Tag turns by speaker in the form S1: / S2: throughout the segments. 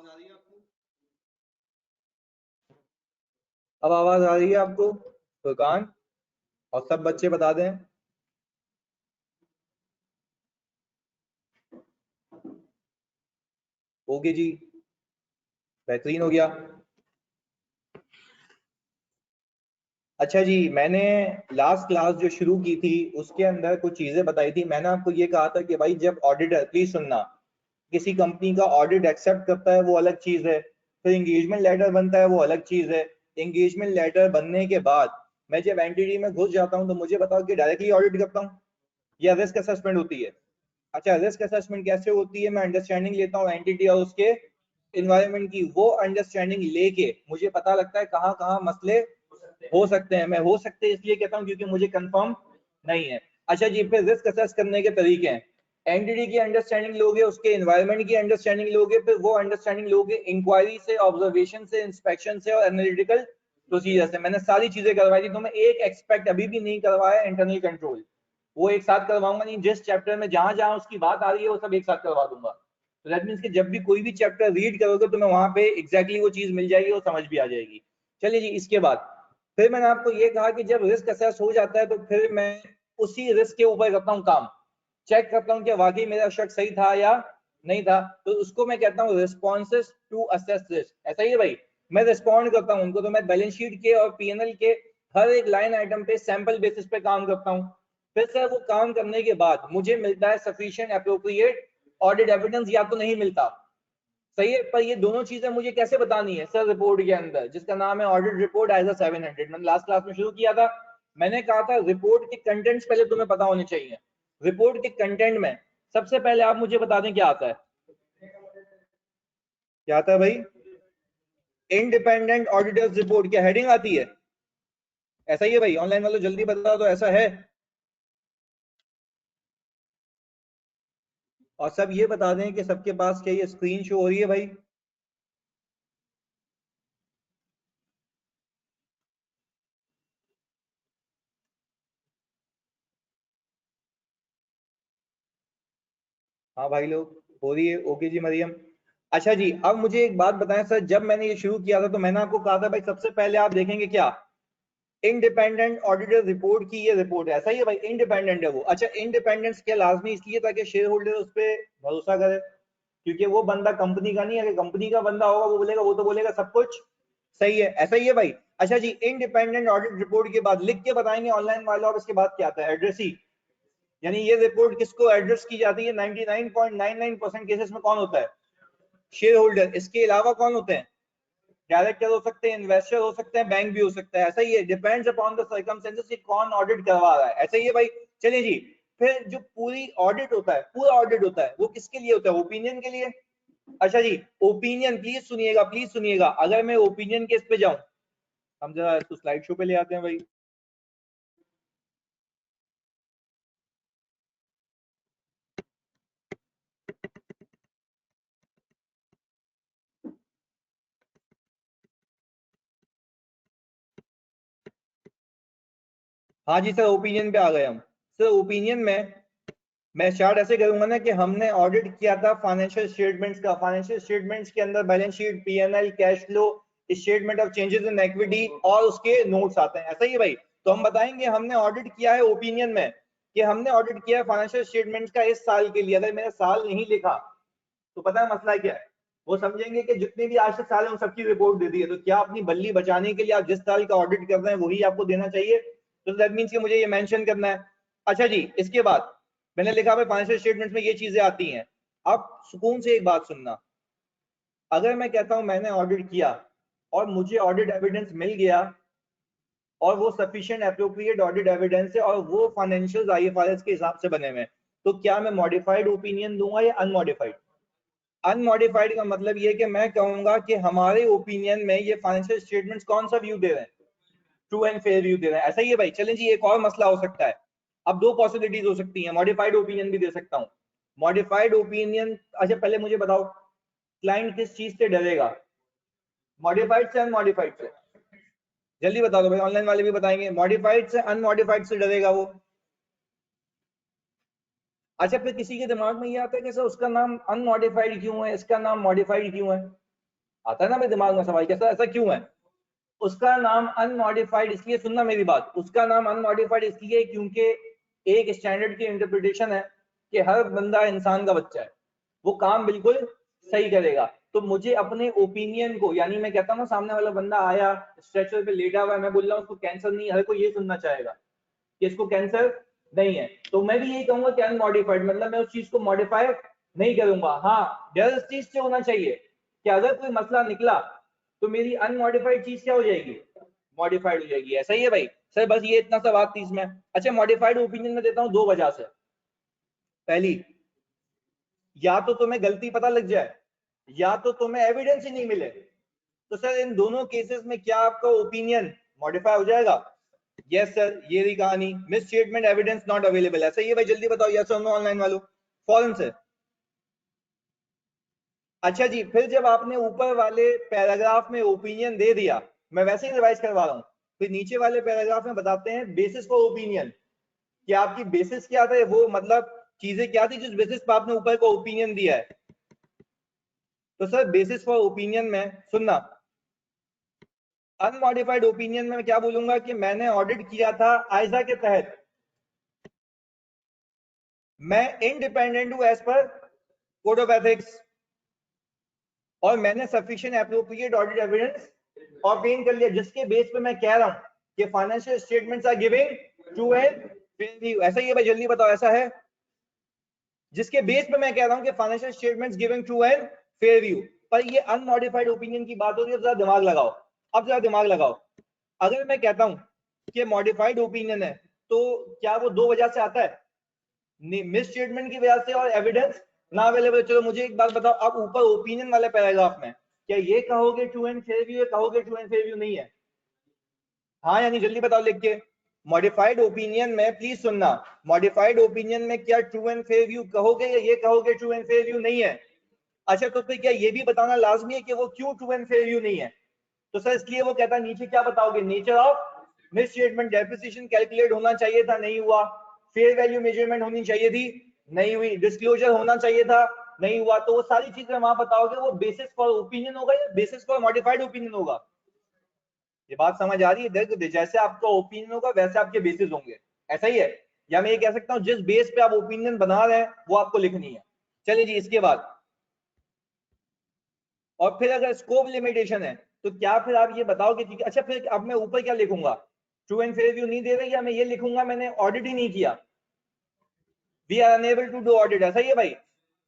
S1: आ रही है आपको? अब आवाज आ रही है आपको फुरकान? और सब बच्चे बता दें। ओके जी, बेहतरीन हो गया। अच्छा जी, मैंने लास्ट क्लास जो शुरू की थी उसके अंदर कुछ चीजें बताई थी। मैंने आपको ये कहा था कि भाई जब ऑडिटर, प्लीज सुनना, किसी कंपनी का ऑडिट एक्सेप्ट करता है वो अलग चीज है, फिर एंगेजमेंट लेटर बनता है वो अलग चीज है। एंगेजमेंट लेटर बनने के बाद मैं जब एंटिटी में घुस जाता हूँ तो मुझे बताओ कि डायरेक्टली ऑडिट करता हूँ या रिस्क असेसमेंट होती है? अच्छा, रिस्क असेसमेंट कैसे होती है? मैं अंडरस्टैंडिंग लेता हूँ एंटिटी और उसके इन्वायरमेंट की, वो अंडरस्टैंडिंग लेके मुझे पता लगता है कहाँ कहाँ मसले हो सकते हैं। मैं हो सकते हैं इसलिए कहता हूँ क्योंकि मुझे कंफर्म नहीं है। अच्छा जी, फिर रिस्क असेस करने के तरीके हैं, एंटिटी की अंडरस्टैंडिंग लोगे, उसके एनवायरनमेंट की अंडरस्टैंडिंग लोगे, फिर वो अंडरस्टैंडिंग लोगे इंक्वायरी से, ऑब्जर्वेशन से, इंस्पेक्शन से और एनालिटिकल प्रोसीजर से। मैंने सारी चीजें करवाई थी, तो मैं एक एक्सपेक्ट अभी भी नहीं करवाया, इंटरनल कंट्रोल। वो एक साथ करवाऊंगा नहीं, जिस चैप्टर में जहां जहां उसकी बात आ रही है वो सब एक साथ करवा दूंगा। तो दैट मीन्स कि जब भी कोई भी चैप्टर रीड करोगे तो मैं वहां पे एग्जैक्टली वो चीज मिल जाएगी और समझ भी आ जाएगी। चलिए जी, इसके बाद फिर मैंने आपको ये कहा कि जब रिस्क असेस हो जाता है तो फिर मैं उसी रिस्क के ऊपर करता हूँ काम, चेक करता हूँ कि वाकई मेरा शक सही था या नहीं था। तो उसको मैं कहता हूँ रिस्पॉन्सेस टू असेस रिस्क। ऐसा ही है भाई, मैं रिस्पॉन्ड करता हूँ उनको, तो मैं बैलेंस शीट के और पीएनएल के हर एक लाइन आइटम पे सैंपल बेसिस पे काम करता हूँ। फिर सर वो काम करने के बाद मुझे मिलता है सफिशिएंट अप्रोप्रिएट ऑडिट एविडेंस या तो नहीं मिलता। सही है, पर ये दोनों चीजें मुझे कैसे बतानी है सर? रिपोर्ट के अंदर जिसका नाम है ऑडिट रिपोर्ट एज 700, मैंने लास्ट क्लास में शुरू किया था। मैंने कहा था रिपोर्ट के कंटेंट्स पहले तुम्हें पता होने चाहिए। रिपोर्ट के कंटेंट में सबसे पहले आप मुझे बता दें क्या आता है? क्या आता है भाई? इंडिपेंडेंट ऑडिटर्स रिपोर्ट, क्या हेडिंग आती है? ऐसा ही है भाई, ऑनलाइन वालों जल्दी बता दो, ऐसा है? और सब ये बता दें कि सबके पास क्या ये स्क्रीन शो हो रही है भाई? हाँ भाई लोग, हो रही है। ओके जी मरियम। अच्छा जी, अब मुझे एक बात बताएं सर, जब मैंने ये शुरू किया था तो मैंने आपको कहा था भाई सबसे पहले आप देखेंगे क्या? इंडिपेंडेंट ऑडिटर रिपोर्ट की ये रिपोर्ट है। ऐसा ही है भाई, इंडिपेंडेंट है वो। अच्छा, इंडिपेंडेंस क्या लाजमी इसलिए ताकि शेयर होल्डर उस पर भरोसा करे, क्योंकि वो बंदा कंपनी का नहीं है। अगर कंपनी का बंदा होगा वो बोलेगा, वो तो बोलेगा सब कुछ सही है। ऐसा ही है भाई। अच्छा जी, इंडिपेंडेंट ऑडिट रिपोर्ट के बाद लिख के बताएंगे ऑनलाइन वाले, और इसके बाद क्या आता है? एड्रेसी। यानी ये रिपोर्ट किसको एड्रेस की जाती है? 99.99% केसेस में कौन होता है? Share holder. इसके अलावा कौन होते हैं? डायरेक्टर हो सकते हैं, इन्वेस्टर हो सकते हैं, बैंक भी हो सकता है। ऐसा ही है, डिपेंड्स अपॉन द सर्कमस्टेंसेस कि कौन ऑडिट करवा रहा है। ऐसा ही है भाई। चलिए जी, फिर जो पूरी ऑडिट होता है, पूरा ऑडिट होता है, वो किसके लिए होता है? ओपिनियन के लिए। अच्छा जी, ओपिनियन, प्लीज सुनिएगा, प्लीज सुनिएगा। अगर मैं ओपिनियन के इस पे जाऊं, हम जरा इसको स्लाइड शो पे ले आते हैं भाई। हाँ जी सर, ओपिनियन पे आ गए हम। सर ओपिनियन में मैं स्टार्ट ऐसे करूंगा ना कि हमने ऑडिट किया था फाइनेंशियल स्टेटमेंट्स का। फाइनेंशियल स्टेटमेंट्स के अंदर balance sheet, PNL, cash flow, statement of changes in equity और उसके नोट्स आते हैं। ऐसा ही है भाई। तो हम बताएंगे हमने ऑडिट किया है ओपिनियन में, कि हमने ऑडिट किया है फाइनेंशियल स्टेटमेंट्स का इस साल के लिए। अगर मैंने साल नहीं लिखा तो पता है मसला क्या है? वो समझेंगे कि जितने भी आज तक साल है उन सबकी रिपोर्ट दे दी है। तो क्या अपनी बल्ली बचाने के लिए आप जिस साल का ऑडिट कर रहे हैं वही आपको देना चाहिए? तो दैट मीन्स कि मुझे ये मेंशन करना है। अच्छा जी, इसके बाद मैंने लिखा है फाइनेंशियल स्टेटमेंट्स में ये चीजें आती हैं। अब सुकून से एक बात सुनना, अगर मैं कहता हूं मैंने ऑडिट किया और मुझे ऑडिट एविडेंस मिल गया और वो सफिशिएंट एप्रोप्रिएट ऑडिट एविडेंस है और वो फाइनेंशियल आईएफआरएस के हिसाब से बने हुए हैं, तो क्या मैं मॉडिफाइड ओपिनियन दूंगा या अनमॉडिफाइड? अनमॉडिफाइड का मतलब ये कि मैं कहूंगा कि हमारे ओपिनियन में ये फाइनेंशियल स्टेटमेंट्स कौन सा व्यू दे रहे हैं? ट्रू एंड फेयर व्यू दे रहे हैं। ऐसा ही है भाई। चलें जी, एक और मसला हो सकता है। अब दो पॉसिबिलिटीज हो सकती हैं, मॉडिफाइड ओपिनियन भी दे सकता हूं। मॉडिफाइड ओपिनियन, अच्छा पहले मुझे बताओ क्लाइंट किस चीज से डरेगा? मॉडिफाइड से, अनमॉडिफाइड से? जल्दी बता दो भाई, ऑनलाइन वाले भी बताएंगे। मॉडिफाइड से, अनमॉडिफाइड से डरेगा वो। अच्छा, फिर किसी के दिमाग में ये आता है कि सर उसका नाम अनमॉडिफाइड क्यों है, इसका नाम मॉडिफाइड क्यों है? आता है ना मेरे दिमाग में सवाल, कैसा ऐसा क्यों है? उसका नाम अनमॉडिफाइड इसलिए, सुनना मेरी बात, उसका नाम अनमॉडिफाइड इसलिए क्योंकि एक स्टैंडर्ड की इंटरप्रिटेशन है कि हर बंदा इंसान का बच्चा है, वो काम बिल्कुल सही करेगा। तो मुझे अपने ओपिनियन को, यानी मैं कहता हूँ सामने वाला बंदा आया स्ट्रेचर पे लेटा हुआ है, मैं बोल रहा हूँ उसको कैंसर नहीं है, हर कोई ये सुनना चाहेगा कि इसको कैंसर नहीं है, तो मैं भी यही कहूंगा कि अनमॉडिफाइड, मतलब मैं उस चीज को मॉडिफाई नहीं करूंगा। हाँ, डर इस चीज से होना चाहिए कि अगर कोई मसला निकला तो मेरी अनमॉडिफाइड चीज क्या हो जाएगी? मॉडिफाइड हो जाएगी। ऐसा ही है भाई सर, बस ये इतना सा बात थी इसमें। अच्छा, मॉडिफाइड ओपिनियन में देता हूँ दो वजह से। पहली, या तो तुम्हें गलती पता लग जाए, या तो तुम्हें एविडेंस ही नहीं मिले। तो सर इन दोनों केसेस में क्या आपका ओपिनियन मॉडिफाई हो जाएगा? यस सर, ये रही कहानी, miss statement evidence not available. ऐसा ही है भाई, जल्दी बताओ यस और नो ऑनलाइन वालों, फौरन से। अच्छा जी, फिर जब आपने ऊपर वाले पैराग्राफ में ओपिनियन दे दिया, मैं वैसे ही रिवाइज करवा रहा हूँ, फिर नीचे वाले पैराग्राफ में बताते हैं बेसिस फॉर ओपिनियन, कि आपकी बेसिस क्या था, वो मतलब चीजें क्या थी जिस बेसिस पर आपने ऊपर को ओपिनियन दिया है। तो सर बेसिस फॉर ओपिनियन में सुनना, अनमॉडिफाइड ओपिनियन में मैं क्या बोलूंगा कि मैंने ऑडिट किया था आइजा के तहत, मैं इंडिपेंडेंट हूं as per code of ethics, और मैंने sufficient appropriate audit evidence obtain कर लिया, जिसके बेस पे मैं कह रहा हूं कि financial statements are giving true and fair view. ऐसा ही है भाई, जल्दी बताओ ऐसा है? जिसके बेस पे मैं कह रहा हूं कि financial statements giving true and fair view. पर ये अनमॉडिफाइड ओपिनियन की बात हो रही है, जरा दिमाग लगाओ, अब जरा दिमाग लगाओ। अगर मैं कहता हूं कि मॉडिफाइड ओपिनियन है, तो क्या वो दो वजह से आता है? मिस स्टेटमेंट की वजह से और एविडेंस ना अवेलेबल। चलो मुझे एक बात बताओ, आप ऊपर ओपिनियन वाले पैराग्राफ में क्या ये कहोगे ट्रू एंड फेयर व्यू है, कहोगे ट्रू एंड फेयर व्यू नहीं है? हाँ यानी जल्दी बताओ लिख के। मॉडिफाइड ओपिनियन में प्लीज सुनना, मॉडिफाइड ओपिनियन में क्या ट्रू एंड फेयर व्यू कहोगे या ये कहोगे ट्रू एंड फेयर व्यू नहीं है? अच्छा, तो फिर क्या ये भी बताना लाजमी है कि वो क्यों ट्रू एंड फेयर व्यू नहीं है? तो सर इसलिए वो कहता है नीचे क्या बताओगे, nature of miss statement, depreciation calculate होना चाहिए था, नहीं हुआ, फेयर वैल्यू मेजरमेंट होनी चाहिए थी, नहीं हुई, डिस्क्लोजर होना चाहिए था, नहीं हुआ। तो वो सारी चीजें वहां बताओगे, वो बेसिस फॉर ओपिनियन होगा या बेसिस फॉर मॉडिफाइड ओपिनियन होगा? ये बात समझ आ रही है? देखो जैसे आपका ओपिनियन होगा वैसे आपके बेसिस होंगे, ऐसा ही है। या मैं ये कह सकता हूँ जिस बेस पे आप ओपिनियन बना रहे हैं वो आपको लिखनी है। चलिए जी, इसके बाद और फिर अगर स्कोप लिमिटेशन है तो क्या फिर आप ये बताओगे कि अच्छा फिर अब मैं ऊपर क्या लिखूंगा? ट्रू एंड फेयर व्यू नहीं दे रहे, या मैं ये लिखूंगा मैंने ऑडिट ही नहीं किया, we are unable to do audit. ऐसा ही है भाई?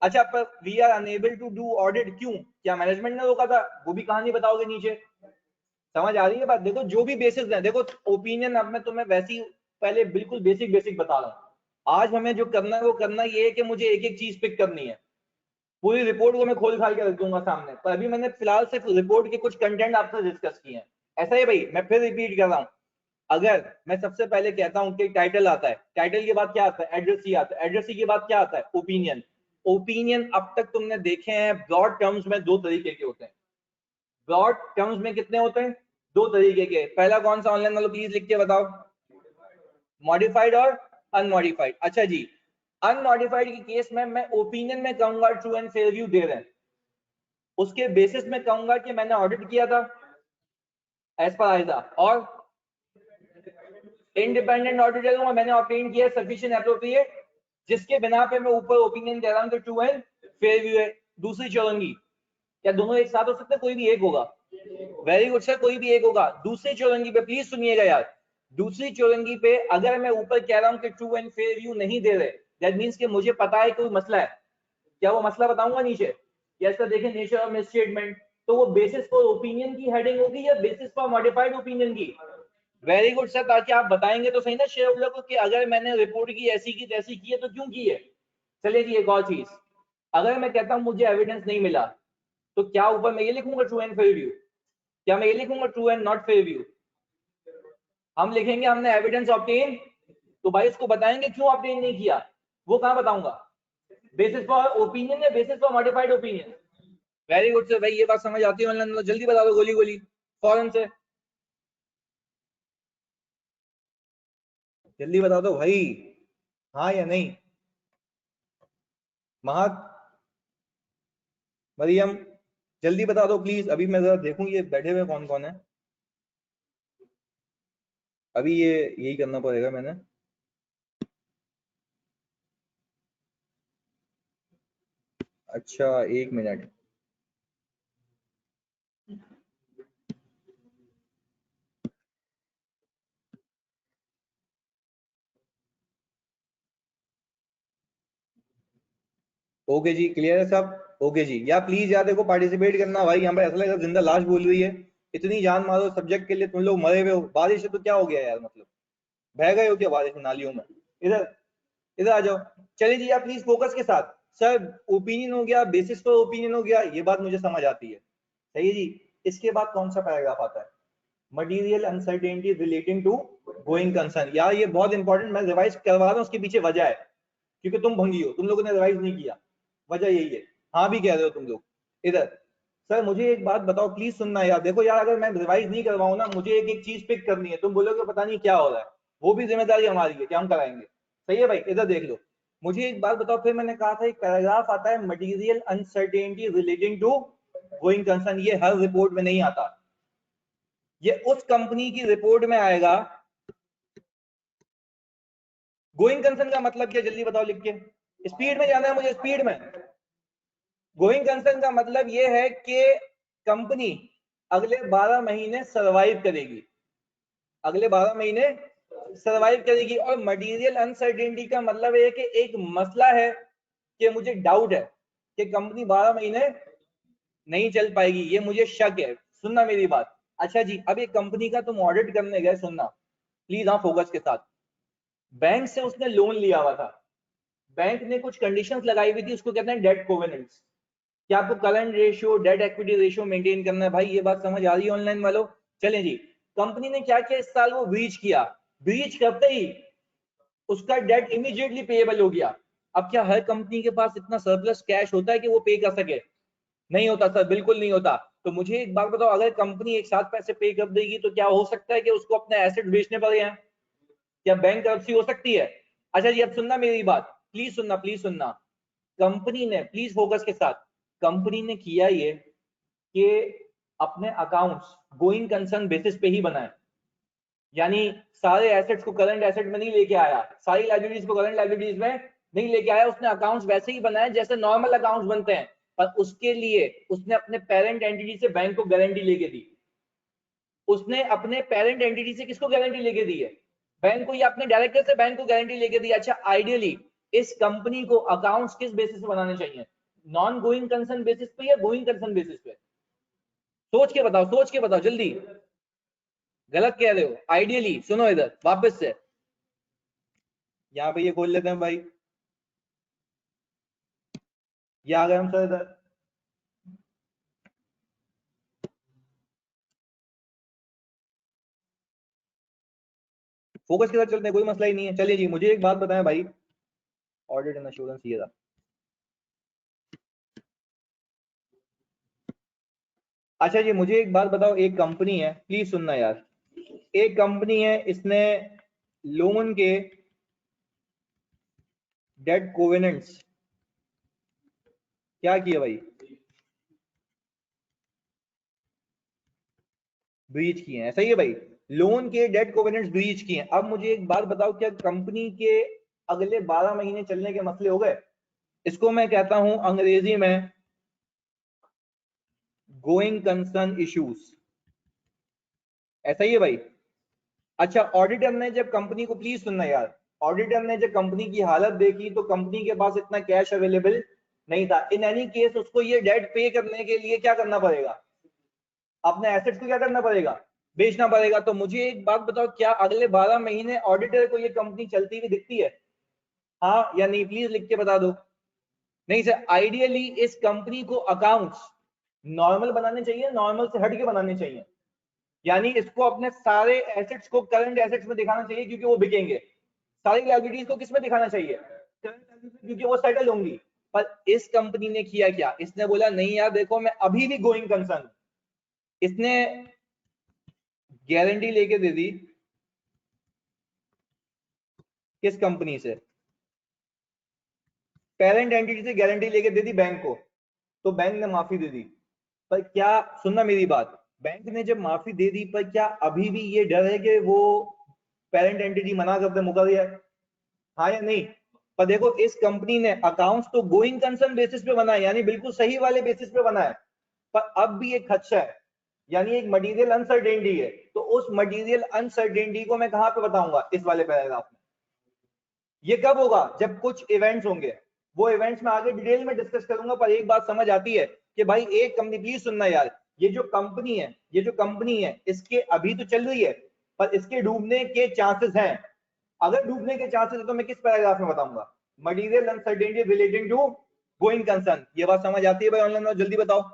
S1: अच्छा, पर we are unable to do audit क्यों? क्या मैनेजमेंट ने रोका था? वो भी कहानी बताओगे नीचे। समझ आ रही है बात? देखो जो भी बेसिस है, देखो ओपिनियन अब मैं तुम्हें वैसी पहले बिल्कुल बेसिक बेसिक बता रहा हूँ। आज हमें जो करना है वो करना ये है कि मुझे एक एक चीज पिक करनी है, पूरी रिपोर्ट को मैं खोल खाल के रख दूंगा सामने, पर अभी मैंने फिलहाल सिर्फ रिपोर्ट के कुछ कंटेंट आपसे डिस्कस किए हैं। ऐसा ही भाई, मैं फिर रिपीट कर रहा हूँ, अगर मैं सबसे पहले कहता हूं कि टाइटल आता है, टाइटल के बाद क्या आता है? एड्रेसी आता है, एड्रेसी के बाद क्या आता है? ओपिनियन। ओपिनियन अब तक तुमने देखे हैं ब्रॉड टर्म्स में दो तरीके के होते हैं। ब्रॉड टर्म्स में कितने होते हैं? दो तरीके के। पहला कौन सा ऑनलाइन वालों प्लीज लिख के बताओ? मॉडिफाइड और अनमॉडिफाइड। अच्छा जी, अनमॉडिफाइड के केस में मैं ओपिनियन में कहूंगा ट्रू एंड फेयर व्यू दे रहे हैं, उसके बेसिस में कहूंगा कि मैंने ऑडिट किया था एज पर आइजा, और इंडिपेंडेंट ऑडिटर हूं, मैंने ऑब्टेन किया सफिशिएंट एप्रोप्रिएट, जिसके बिना पे मैं ऊपर ओपिनियन दे रहा हूं कि ट्रू एंड फेयर व्यू है। दूसरी चौरंगी, क्या दोनों एक साथ हो सकते हैं? कोई भी एक होगा। वेरी गुड सर, कोई भी एक होगा। दूसरी चौरंगी पे प्लीज सुनिएगा यार, दूसरी चौरंगी पे अगर मैं ऊपर कह रहा हूं कि ट्रू एंड फेयर व्यू नहीं दे रहे, दैट मींस कि मुझे पता है कोई मसला है, क्या वो मसला बताऊंगा नीचे? यस सर, देखें नेचर ऑफ मिसस्टेटमेंट, तो वो बेसिस फॉर ओपिनियन की हेडिंग होगी या बेसिस फॉर मॉडिफाइड ओपिनियन की? वेरी गुड सर, ताकि आप बताएंगे तो सही ना शेयर होल्डर को कि अगर मैंने रिपोर्ट की ऐसी की तैसी की है तो क्यों की है। चलिए जी, एक और चीज, अगर मैं कहता हूं मुझे एविडेंस नहीं मिला, तो क्या ऊपर मैं ये लिखूंगा ट्रू एंड फेयर व्यू? क्या मैं ये लिखूंगा true and not fair view? हम लिखेंगे हमने एविडेंस ऑब्टेन, तो भाई इसको बताएंगे क्यों ऑब्टेन नहीं किया, वो कहां बताऊंगा? बेसिस फॉर ओपिनियन या basis for modified opinion? Very good sir, भाई ये बात समझ आती है ऑनलाइन, जल्दी बता दो गोली गोली, फौरन से जल्दी बता दो भाई, हाँ या नहीं? महक, मरियम, जल्दी बता दो प्लीज, अभी मैं जरा देखूं ये बैठे हुए कौन कौन है। अभी ये यही करना पड़ेगा मैंने। अच्छा 1 मिनट। ओके जी, क्लियर है सब। ओके जी, या प्लीज यार देखो पार्टिसिपेट करना भाई, यहाँ पे ऐसा लगा जिंदा लाश बोल रही है। इतनी जान मारो सब्जेक्ट के लिए, तुम लोग मरे हुए हो। बारिश है तो क्या हो गया यार, मतलब बह गए हो क्या बारिश में, नालियों में। इधर इधर आ जाओ। चलिए जी आप प्लीज फोकस के साथ। सर ओपिनियन हो गया, बेसिस पर ओपिनियन हो गया, ये बात मुझे समझ आती है। सही है जी। इसके बाद कौन सा पैराग्राफ आता है? Material uncertainty relating to going concern. यार ये बहुत इंपॉर्टेंट, मैं रिवाइज करवा रहा हूँ, उसके पीछे वजह है। क्योंकि तुम भंगी हो, तुम लोगों ने रिवाइज नहीं किया, वजह यही है। हाँ भी कह रहे हो तुम लोग। इधर सर मुझे एक बात बताओ, प्लीज सुनना यार। देखो यार अगर मैं रिवाइज नहीं करवाऊँ ना, मुझे एक एक चीज पिक करनी है, तुम बोलोगे पता नहीं क्या हो रहा है, वो भी जिम्मेदारी हमारी है कि हम कराएंगे। सही है भाई, इधर देख लो। मुझे एक बात बताओ, फिर मैंने कहा था एक पैराग्राफ आता है material uncertainty relating to going concern, ये हर रिपोर्ट में नहीं आता। ये उस कंपनी की रिपोर्ट में आएगा। गोइंग कंसर्न का मतलब क्या, जल्दी बताओ लिख के। स्पीड में जाना है मुझे, स्पीड में। गोइंग कंसर्न का मतलब ये है कि कंपनी अगले 12 महीने सरवाइव करेगी, अगले 12 महीने सरवाइव करेगी। और मटेरियल अनसर्टेनिटी का मतलब है कि एक मसला है कि मुझे डाउट है कि कंपनी 12 महीने नहीं चल पाएगी, ये मुझे शक है। सुनना मेरी बात। अच्छा जी, अब एक कंपनी का तुम ऑडिट करने गए, सुनना प्लीज, हाँ फोकस के साथ। बैंक से उसने लोन लिया हुआ था, बैंक ने कुछ कंडीशंस लगाई हुई थी, उसको कहते हैं डेट कोवेनेंट्स। कि आपको current ratio, debt equity ratio maintain करना है। भाई ये बात समझ आ रही है ऑनलाइन वालों? चलें जी। कंपनी ने क्या किया इस साल, वो ब्रीच किया। ब्रीच करते ही उसका डेट इमीडिएटली पेएबल हो गया। अब क्या हर कंपनी के पास इतना सरप्लस कैश होता है कि वो पे कर सके? नहीं होता सर, बिल्कुल नहीं होता। तो मुझे एक बात बताओ, अगर कंपनी एक साथ पैसे पे कर देगी तो क्या हो सकता है कि उसको अपने एसेट बेचने पड़े हैं? क्या बैंक करप्सी हो सकती है? अच्छा जी अब सुनना मेरी बात, प्लीज सुनना, प्लीज सुनना। कंपनी ने, प्लीज फोकस के साथ, कंपनी ने किया ये कि अपने अकाउंट्स गोइंग कंसर्न बेसिस पे ही बनाए। यानी सारे एसेट्स को करंट एसेट में नहीं लेके आया, सारी लाइबिलिटीज को करंट लाइबिलिटीज में नहीं लेके आया। उसने अकाउंट्स वैसे ही बनाए जैसे नॉर्मल अकाउंट्स बनते हैं, पर उसके लिए उसने अपने पेरेंट एंटिटी से बैंक को गारंटी लेके दी। उसने अपने पेरेंट एंटिटी से किसको गारंटी लेके दी है? बैंक को, या अपने डायरेक्टर से बैंक को गारंटी लेके दी। अच्छा आइडियली इस कंपनी को अकाउंट्स किस बेसिस पे बनाने चाहिए? नॉन गोइंग कंसर्न बेसिस पे या गोइंग कंसर्न बेसिस पे? सोच के बताओ, सोच के बताओ जल्दी। गलत कह रहे हो। आइडियली सुनो इधर वापस से, यहाँ पे ये खोल लेते हैं भाई, ये आ गए हम सर इधर। फोकस के साथ चलते हैं, कोई मसला ही नहीं है। चलिए जी मुझे एक बात बताएं भाई, ऑडिट एंड एश्योरेंस ये था। अच्छा जी मुझे एक बात बताओ, एक कंपनी है, प्लीज सुनना यार। एक कंपनी है, इसने लोन के डेट कोवेनेंट्स क्या किए भाई? ब्रीच किए हैं, सही है भाई। लोन के डेट कोवेनेंट्स ब्रीच किए हैं। अब मुझे एक बात बताओ, क्या कंपनी के अगले 12 महीने चलने के मसले हो गए? इसको मैं कहता हूं अंग्रेजी में गोइंग कंसर्न इश्यूज। ऐसा ही है भाई। अच्छा ऑडिटर ने जब कंपनी को, प्लीज सुनना यार, ऑडिटर ने जब कंपनी की हालत देखी तो कंपनी के पास इतना कैश अवेलेबल नहीं था। इन एनी केस उसको ये डेट पे करने के लिए क्या करना पड़ेगा? अपने एसेट्स को क्या करना पड़ेगा? बेचना पड़ेगा। तो मुझे एक बात बताओ, क्या अगले 12 महीने ऑडिटर को ये कंपनी चलती हुई दिखती है? हाँ या नहीं, प्लीज लिख के बता दो। नहीं सर, आइडियली इस कंपनी को अकाउंट्स नॉर्मल बनाने चाहिए, नॉर्मल से हट के बनाने चाहिए। यानी इसको अपने सारे एसेट्स को करंट एसेट्स में दिखाना चाहिए क्योंकि वो बिकेंगे। सारी लायबिलिटीज को किस में दिखाना चाहिए? करंट एसेट्स में, क्योंकि वो सेटल होंगी। पर इस कंपनी ने किया क्या, इसने बोला नहीं यार देखो मैं अभी भी गोइंग कंसर्न। इसने गारंटी लेके दे दी किस कंपनी से? पेरेंट एंटिटी से गारंटी लेके दे दी बैंक को, तो बैंक ने माफी दे दी। पर क्या, सुनना मेरी बात, बैंक ने जब माफी दे दी, पर क्या अभी भी ये डर है कि वो पेरेंट एंटिटी मना करते मुकर गया है? हाँ या नहीं? पर देखो इस कंपनी ने अकाउंट्स तो गोइंग कंसर्न बेसिस पे बनाए, यानी बिल्कुल सही वाले बेसिस पे बनाए, पर अब भी एक खदशा है, यानी एक मटेरियल अनसर्टेनिटी है। तो उस मटेरियल अनसर्टेनिटी को मैं कहां पे बताऊंगा? इस वाले पैराग्राफ में। ये कब होगा? जब कुछ इवेंट्स होंगे, वो इवेंट्स में आगे डिटेल में डिस्कस करूंगा। पर एक बात समझ आती है कि भाई एक कंपनी, प्लीज सुनना यार, ये जो कंपनी है इसके अभी तो चल रही है, पर इसके डूबने के चांसेस हैं। अगर डूबने के चांसेस है तो मैं किस पैराग्राफ में बताऊंगा? Material uncertainty relating to going concern. ये बात समझ आती है भाई ऑनलाइन में? जल्दी बताओ।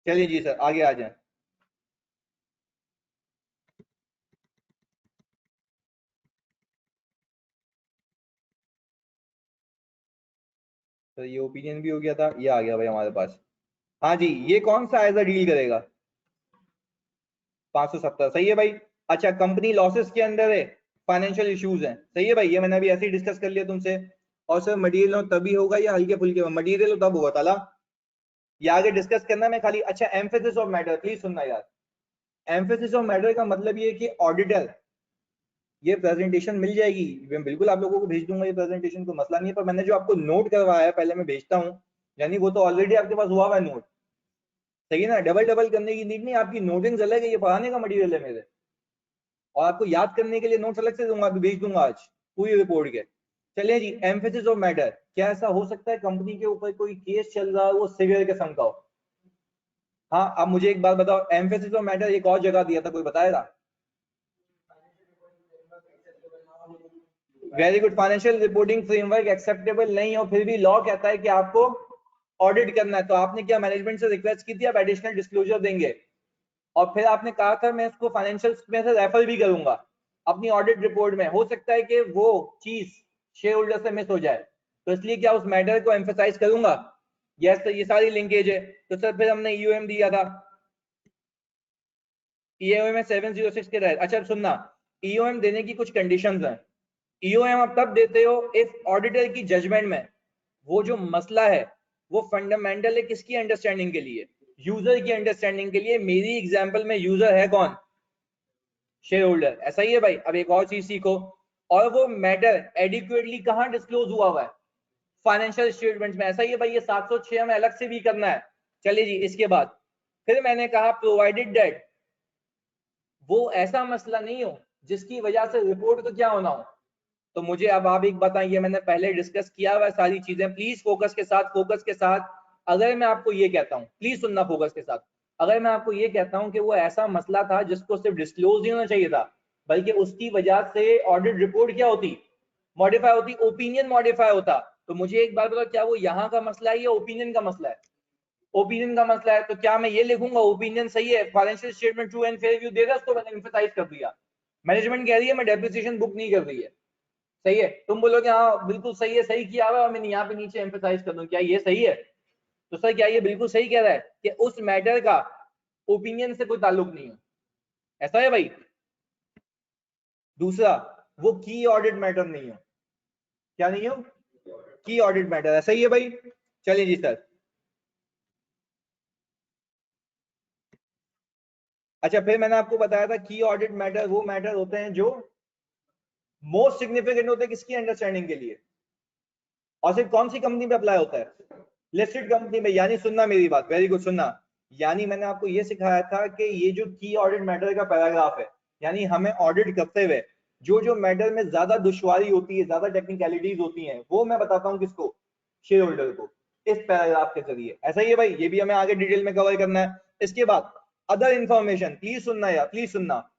S1: चलिए जी सर, आगे आ जाए। तो ये ओपिनियन भी हो गया था, ये आ गया भाई हमारे पास। हाँ जी, ये कौन सा एज अ डील करेगा? 570 सही है भाई। अच्छा, कंपनी लॉसेस के अंदर है, फाइनेंशियल इश्यूज हैं, सही है भाई, ये मैंने अभी ऐसे ही डिस्कस कर लिया तुमसे। और सर मटेरियल हो तभी होगा या हल्के फुल्के? मटेरियल हो तब होगा ताला, ये आगे डिस्कस करना मैं खाली। अच्छा, एम्फेसिस ऑफ मैटर, प्लीज सुनना यार। एम्फेसिस ऑफ मैटर का मतलब ये है कि ऑडिटर, ये प्रेजेंटेशन मिल जाएगी, मैं बिल्कुल आप लोगों को भेज दूंगा ये प्रेजेंटेशन, को मसला नहीं है, पर मैंने जो आपको नोट करवाया है पहले मैं भेजता हूँ, यानी वो तो ऑलरेडी आपके पास हुआ हुआ है नोट, सही है ना? डबल डबल करने की नीड नहीं, आपकी नोटिंग अलग है, ये पढ़ाने का मटेरियल है मेरे, और आपको याद करने के लिए नोट्स अलग से दूंगा, अभी भेज दूंगा आज पूरी रिपोर्ट के। चलिए जी, एम्फेसिस ऑफ मैटर, क्या ऐसा हो सकता है कंपनी के ऊपर कोई केस चल रहा है वो सिवियर किस्म का हो? हाँ, अब मुझे एक बात बताओ, एम्फेसिस ऑफ मैटर एक और जगह दिया था, कोई बताएगा? Very good, financial reporting framework acceptable नहीं हो, फिर भी लॉ कहता है कि आपको ऑडिट करना है, तो आपने क्या मैनेजमेंट से रिक्वेस्ट की थी आप एडिशनल डिस्क्लोजर देंगे? और फिर आपने कहा था मैं इसको फाइनेंशियल में से रेफर भी करूंगा अपनी ऑडिट रिपोर्ट में, हो सकता है कि वो चीज शेयर होल्डर से मिस हो जाए, तो इसलिए क्या उस मैटर को एम्फेसाइज करूंगा। यस सर, ये सारी लिंकेज है। तो सर फिर हमने ईओएम दिया था, ईओएम 706 के तहत। अच्छा सुनना, ईओएम देने की कुछ कंडीशंस हैं। ईओएम आप तब देते हो इफ ऑडिटर की जजमेंट में वो जो मसला है वो फंडामेंटल है किसकी अंडरस्टैंडिंग के लिए? यूजर की अंडरस्टैंडिंग के लिए। मेरी एग्जांपल में यूजर है कौन? शेयर होल्डर, ऐसा ही है भाई। अब एक और चीज सीखो, और वो मैटर एडिक्वेटली कहां डिस्क्लोज हुआ है? फाइनेंशियल स्टेटमेंट्स में, ऐसा ही है भाई। ये 706 में अलग से भी करना है। चलिए जी, इसके बाद फिर मैंने कहा प्रोवाइडेड डेट वो ऐसा मसला नहीं हो जिसकी वजह से रिपोर्ट को क्या होना हो। तो मुझे अब आप एक बताइए, मैंने पहले डिस्कस किया हुआ सारी चीजें, प्लीज फोकस के साथ, फोकस के साथ। अगर मैं आपको ये कहता हूं, प्लीज सुनना फोकस के साथ, अगर मैं आपको ये कहता हूं कि वो ऐसा मसला था जिसको सिर्फ डिस्क्लोज नहीं होना चाहिए था, बल्कि उसकी वजह से ऑडिट रिपोर्ट क्या होती? मॉडिफाई होती, ओपिनियन मॉडिफाई होता। तो मुझे एक बात बताओ, क्या वो यहाँ का मसला है या ओपिनियन का मसला है? ओपिनियन का मसला है। तो क्या मैं ये लिखूंगा ओपिनियन सही है, financial statement true and fair view दे रहा है, उसको मैंने एम्फसाइज कर दिया। मैनेजमेंट कह रही है मैं डेप्रिसिएशन बुक नहीं कर रही है, सही है, तुम बोलोगे हाँ बिल्कुल सही है, सही किया हुआ, मैं यहाँ पे नीचे एम्फसाइज कर दूं, क्या ये सही है? तो सर क्या ये बिल्कुल सही कह रहा है कि उस मैटर का ओपिनियन से कोई ताल्लुक नहीं है? ऐसा है भाई। दूसरा, वो की ऑडिट मैटर नहीं हो, क्या नहीं हो? की ऑडिट मैटर, ऐसा ही है भाई। चलिए जी सर। अच्छा, फिर मैंने आपको बताया था की ऑडिट मैटर वो मैटर होते हैं जो मोस्ट सिग्निफिकेंट होते हैं किसकी अंडरस्टैंडिंग के लिए, और सिर्फ कौन सी कंपनी पे अप्लाई होता है? लिस्टेड कंपनी में। यानी सुनना मेरी बात, वेरी गुड सुनना, यानी मैंने आपको ये सिखाया था कि ये जो की ऑडिट मैटर का पैराग्राफ है, यानी हमें ऑडिट करते हुए जो जो मैटर में ज्यादा दुश्वारी होती है, ज्यादा टेक्निकलिटीज होती हैं, वो मैं बताता हूँ किसको? शेयर होल्डर को, इस पैराग्राफ के जरिए। ऐसा ही है भाई, ये भी हमें आगे डिटेल में कवर करना है। इसके बाद अदर इंफॉर्मेशन, प्लीज सुनना यार, प्लीज सुनना।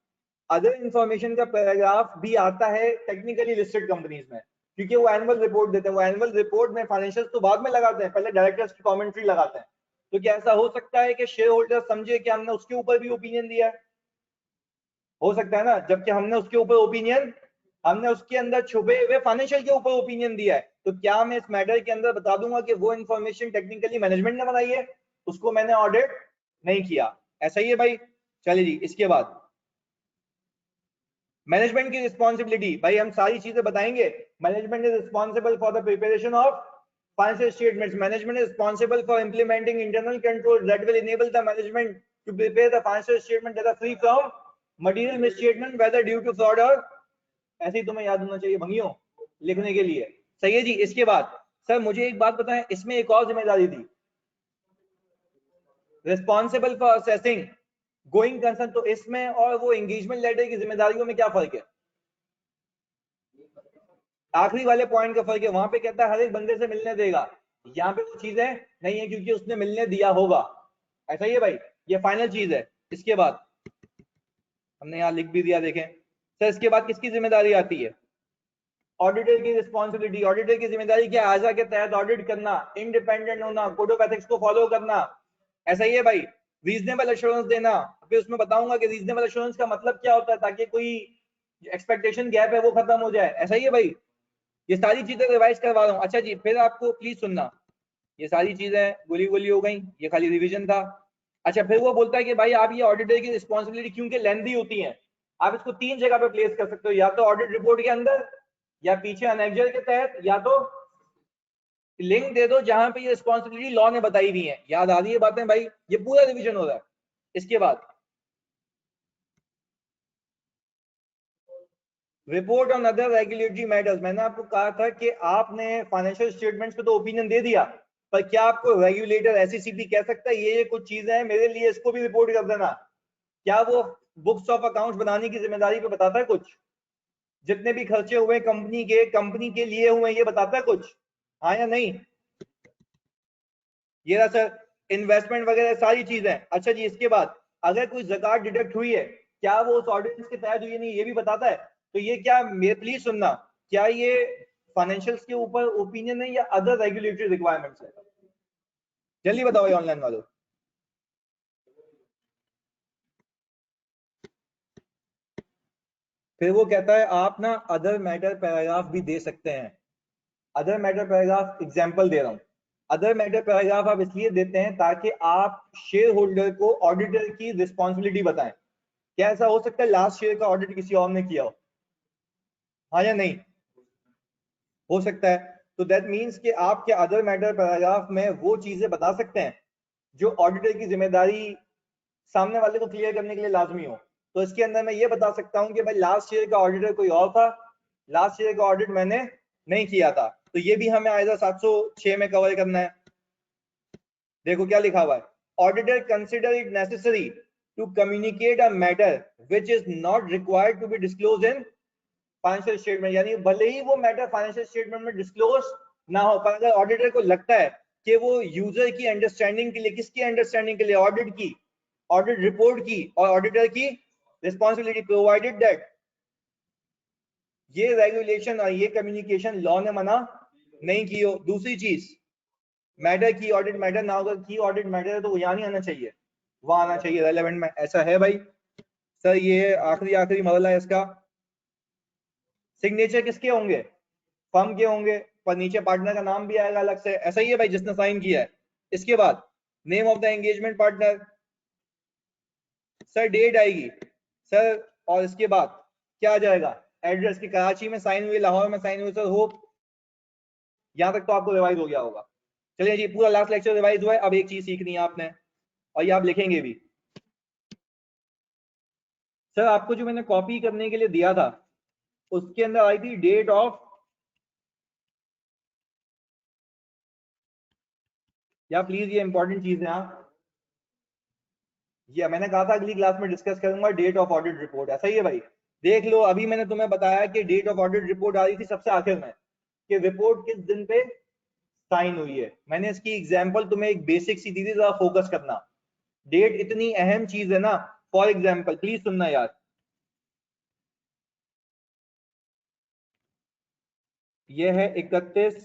S1: अदर इंफॉर्मेशन का पैराग्राफ भी आता है टेक्निकली लिस्टेड कंपनीज में, क्योंकि वो एनुअल रिपोर्ट देते हैं। वो एनुअल रिपोर्ट में फाइनेंशियल तो बाद में लगाते हैं, पहले डायरेक्टर्स की कमेंट्री लगाते हैं। तो क्या ऐसा हो सकता है कि शेयर होल्डर समझे कि हमने उसके ऊपर भी ओपिनियन दिया है? हो सकता है ना, जबकि हमने उसके ऊपर ओपिनियन, हमने उसके अंदर छुपे हुए फाइनेंशियल के ऊपर ओपिनियन दिया है, तो क्या मैं इस मैटर के अंदर बता दूंगा कि वो इंफॉर्मेशन टेक्निकली मैनेजमेंट ने बनाई है, उसको मैंने ऑडिट नहीं किया? ऐसा ही है भाई। चलिए जी, इसके बाद मैनेजमेंट की रिस्पॉन्सिबिलिटी, भाई हम सारी चीजें बताएंगे। Management is responsible for the preparation of financial statements. Management is responsible for implementing internal controls that will enable the management to prepare the financial statement that are free from material misstatement, whether due to fraud or, ऐसे ही तुम्हें याद होना चाहिए भंगियों लिखने के लिए। सही है जी। इसके बाद सर मुझे एक बात बताएं, इसमें एक और जिम्मेदारी थी, responsible for assessing going concern. तो इसमें और वो एंगेजमेंट लेटर की जिम्मेदारियों में क्या फर्क है? आखिरी वाले पॉइंट का फर्क है, वहां पे कहता है हर एक बंदे से मिलने देगा, यहाँ पे वो चीजें नहीं है क्योंकि उसने मिलने दिया होगा। ऐसा ही है भाई, ये फाइनल चीज है। इसके बाद हमने यहाँ लिख भी दिया, देखें सर। इसके बाद किसकी जिम्मेदारी आती है? ऑडिटर की रिस्पॉन्सिबिलिटी। ऑडिटर की जिम्मेदारी क्या है? आजा के तहत ऑडिट करना, इंडिपेंडेंट होना, कोड ऑफ एथिक्स को फॉलो करना। ऐसा ही है भाई। रीजनेबल एश्योरेंस देना, फिर उसमें बताऊंगा कि रीजनेबल एश्योरेंस का मतलब क्या होता है, ताकि कोई एक्सपेक्टेशन गैप है वो खत्म हो जाए। ऐसा ही है भाई, ये सारी चीजें रिवाइज करवा रहा हूँ। अच्छा जी, फिर आपको प्लीज सुनना, ये सारी चीजें गोली गोली हो गई, ये खाली रिवीजन था। अच्छा, फिर वो बोलता है कि भाई आप ये ऑडिटर की रिस्पॉन्सिबिलिटी क्योंकि लेंथी होती है, आप इसको तीन जगह पे प्लेस कर सकते हो, या तो ऑडिट रिपोर्ट के अंदर, या पीछे अनेक्जर के तहत, या तो लिंक दे दो जहां पे ये रिस्पॉन्सिबिलिटी लॉ ने बताई हुई है। याद आ रही है बातें भाई? ये पूरा रिवीजन हो रहा है। इसके बाद report on other regulatory matters. मैंने आपको कहा था कि आपने फाइनेंशियल स्टेटमेंट्स पे तो ओपिनियन दे दिया, पर क्या आपको रेगुलेटर एसईसीपी कह सकता है ये कुछ चीजें हैं मेरे लिए, इसको भी रिपोर्ट कर देना? क्या वो बुक्स ऑफ अकाउंट्स बनाने की जिम्मेदारी पे बताता है कुछ? जितने भी खर्चे हुए कंपनी के लिए हुए, ये बताता है कुछ? हाँ या नहीं? ये रहा सर, इन्वेस्टमेंट वगैरह सारी चीजें। अच्छा जी, इसके बाद अगर कोई ज़कात डिडक्ट हुई है, क्या वो उस ऑर्डिनेंस के तहत हुई नहीं, ये भी बताता है। तो ये क्या, प्लीज सुनना, क्या ये फाइनेंशियल्स के ऊपर ओपिनियन है या अदर रेगुलेटरी रिक्वायरमेंट्स है? जल्दी बताओ ये ऑनलाइन वालों। फिर वो कहता है आप ना अदर मैटर पैराग्राफ भी दे सकते हैं। अदर मैटर पैराग्राफ एग्जांपल दे रहा हूं। अदर मैटर पैराग्राफ आप इसलिए देते हैं ताकि आप शेयर होल्डर को ऑडिटर की रिस्पॉन्सिबिलिटी बताएं। क्या ऐसा हो सकता है लास्ट शेयर का ऑडिट किसी और ने किया हो? हाँ या नहीं? हो सकता है। तो दैट मीन्स कि आपके अदर मैटर पैराग्राफ में वो चीजें बता सकते हैं जो ऑडिटर की जिम्मेदारी सामने वाले को क्लियर करने के लिए लाजमी हो। तो इसके अंदर मैं ये बता सकता हूं कि भाई लास्ट ईयर का ऑडिटर कोई और था, लास्ट ईयर का ऑडिट मैंने नहीं किया था। तो ये भी हमें आयदा 706 में कवर करना है। देखो क्या लिखा हुआ है, auditor consider it necessary to communicate a matter which is not required to be disclose in financial statement. यानी भले ही वो मैटर फाइनेंशियल स्टेटमेंट में डिस्क्लोज ना हो, पर अगर ऑडिटर को लगता है कि वो यूजर की अंडरस्टैंडिंग के लिए, किसकी अंडरस्टैंडिंग के लिए? ऑडिट की, ऑडिट रिपोर्ट की और ऑडिटर की रिस्पॉन्सिबिलिटी, प्रोवाइडेड दैट ये रेगुलेशन और ये कम्युनिकेशन लॉ ने मना नहीं की हो। दूसरी चीज, मैटर की ऑडिट मैटर ना होगा, की ऑडिट मैटर है तो वो यहाँ नहीं आना चाहिए, वहां आना चाहिए रेलेवेंट में। ऐसा है भाई। सर ये आखिरी आखिरी मरला है इसका। सिग्नेचर किसके होंगे? फर्म के होंगे, पर नीचे पार्टनर का नाम भी आएगा अलग से। ऐसा ही है भाई, जिसने साइन किया है। इसके बाद name of the engagement partner, sir date आएगी सर, और इसके बाद क्या आ जाएगा? एड्रेस की कराची में साइन हुई, लाहौर में साइन हुई सर, होप यहां तक तो आपको रिवाइज हो गया होगा। चलिए जी, पूरा लास्ट लेक्चर रिवाइज हुआ है। अब एक चीज सीखनी है आपने, और ये आप लिखेंगे भी। सर आपको जो मैंने कॉपी करने के लिए दिया था उसके अंदर आई थी डेट ऑफ, या प्लीज ये इंपॉर्टेंट चीज है, ये मैंने कहा था अगली क्लास में डिस्कस करूंगा, डेट ऑफ ऑडिट रिपोर्ट। ऐसा ही है भाई। देख लो, अभी मैंने तुम्हें बताया कि डेट ऑफ ऑडिट रिपोर्ट आ रही थी सबसे आखिर में, कि रिपोर्ट किस दिन पे साइन हुई है। मैंने इसकी एग्जांपल तुम्हें एक बेसिक सी दी थी, जरा फोकस करना। डेट इतनी अहम चीज है ना। फॉर एग्जांपल प्लीज सुनना यार, ये है 31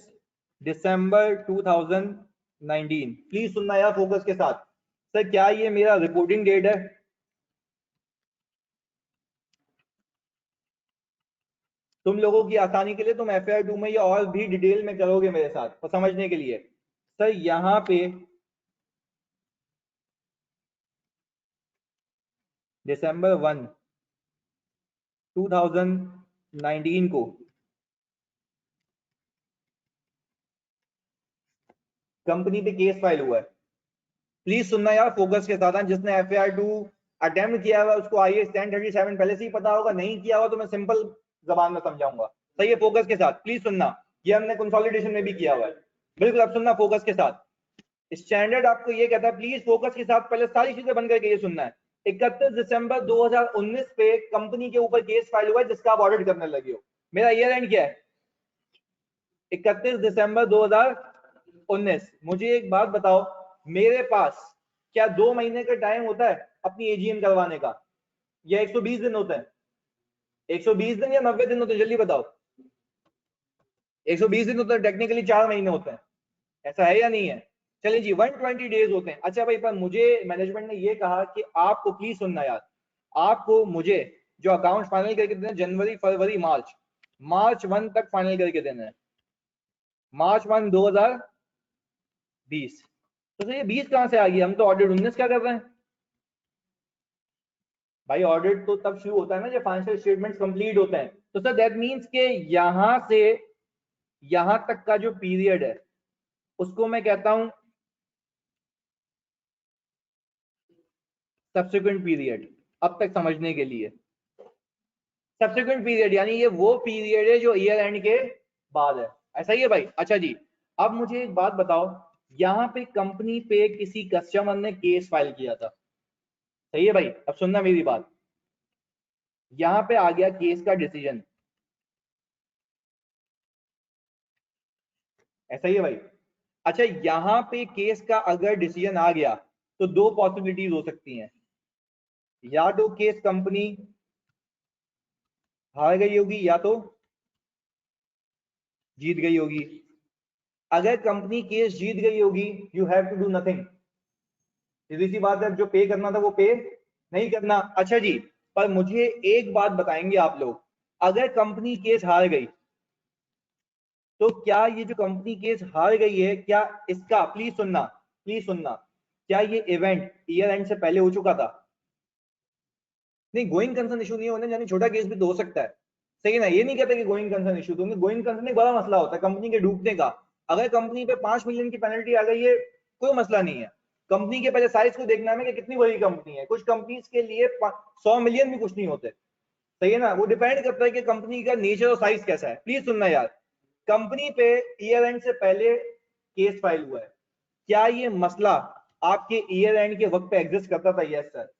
S1: दिसंबर 2019। प्लीज सुनना यार फोकस के साथ। सर क्या ये मेरा रिपोर्टिंग डेट है? तुम लोगों की आसानी के लिए तुम FAR 2 में ये और भी डिटेल में करोगे मेरे साथ तो समझने के लिए। सर यहाँ पे December 1 2019 को कंपनी पे केस फाइल हुआ है। प्लीज सुनना यार फोकस के साथ। जिसने FAR2 अटेम्प्ट किया हुआ उसको IAS 1037 पहले से ही पता होगा, नहीं किया हुआ तो मैं सिंपल जबान में समझाऊंगा। सही है, फोकस के साथ प्लीज सुनना। ये हमने कंसोलिडेशन में भी किया हुआ है, बिल्कुल अब सुनना फोकस के साथ। स्टैंडर्ड आपको ये कहता है प्लीज फोकस के साथ पहले सारी चीजें बंद करके ये सुनना है। 31 दिसंबर 2019 पे कंपनी के ऊपर केस फाइल हुआ है जिसका आप ऑडिट करने लगे हो। मेरा ईयर एंड क्या है? 31 दिसंबर 2019। मुझे एक बात बताओ, मेरे पास क्या 2 महीने का टाइम होता है अपनी AGM करवाने का, या 120 दिन होते हैं? 120 दिन या 90 दिन होते हैं? जल्दी बताओ। 120 दिन होते हैं, टेक्निकली 4 महीने होते हैं, ऐसा है या नहीं है? चलिए जी 120 डेज होते हैं। अच्छा भाई, पर मुझे मैनेजमेंट ने ये कहा कि आपको प्लीज सुनना यार, आपको मुझे जो अकाउंट फाइनल करके देना जनवरी फरवरी मार्च 1 तक फाइनल करके देना है, मार्च 1 2020। तो सर ये 20 कहां से आ गई? हम तो ऑडिट 19 क्या कर रहे हैं भाई? ऑडिट तो तब शुरू होता है ना जब फाइनेंशियल स्टेटमेंट्स कंप्लीट होते हैं। तो सर दैट मींस के यहां से यहां तक का जो पीरियड है उसको मैं कहता हूं सब्सिक्वेंट पीरियड। अब तक समझने के लिए सब्सिक्वेंट पीरियड यानी ये वो पीरियड है जो ईयर एंड के बाद है, ऐसा ही है भाई? अच्छा जी, अब मुझे एक बात बताओ, यहां पे कंपनी पे किसी कस्टमर ने केस फाइल किया था, सही है भाई? अब सुनना मेरी बात, यहां पे आ गया केस का डिसीजन, ऐसा ही है भाई? अच्छा, यहां पे केस का अगर डिसीजन आ गया तो दो पॉसिबिलिटीज हो सकती हैं, या तो केस कंपनी हार गई होगी या तो जीत गई होगी। अगर कंपनी केस जीत गई होगी you have to do nothing, सीधी सी बात है, जो पे करना था वो पे नहीं करना। अच्छा जी, पर मुझे एक बात बताएंगे आप लोग, अगर कंपनी केस हार गई तो क्या ये जो कंपनी केस हार गई है, क्या इसका, प्लीज सुनना, क्या ये इवेंट ईयर एंड से पहले हो चुका था? नहीं, गोइंग कंसर्न इशू नहीं होने, यानी छोटा केस भी तो हो सकता है, सही है ना? ये नहीं कहते कि गोइंग कंसर्न इशू, क्योंकि गोइंग कंसर्न एक बड़ा मसला होता है कंपनी के डूबने का। अगर कंपनी पे 5 मिलियन की पेनल्टी आ गई है कोई मसला नहीं है, कंपनी के पहले साइज को देखना है कि कितनी बड़ी कंपनी है। कुछ कंपनीज के लिए 100 मिलियन भी कुछ नहीं होते, सही है ना? वो डिपेंड करता है कि कंपनी का नेचर और साइज कैसा है। प्लीज सुनना यार, कंपनी पे ईयर एंड से पहले केस फाइल हुआ है, क्या ये मसला आपके ईयर एंड के वक्त पे एग्जिस्ट करता था? Yes sir.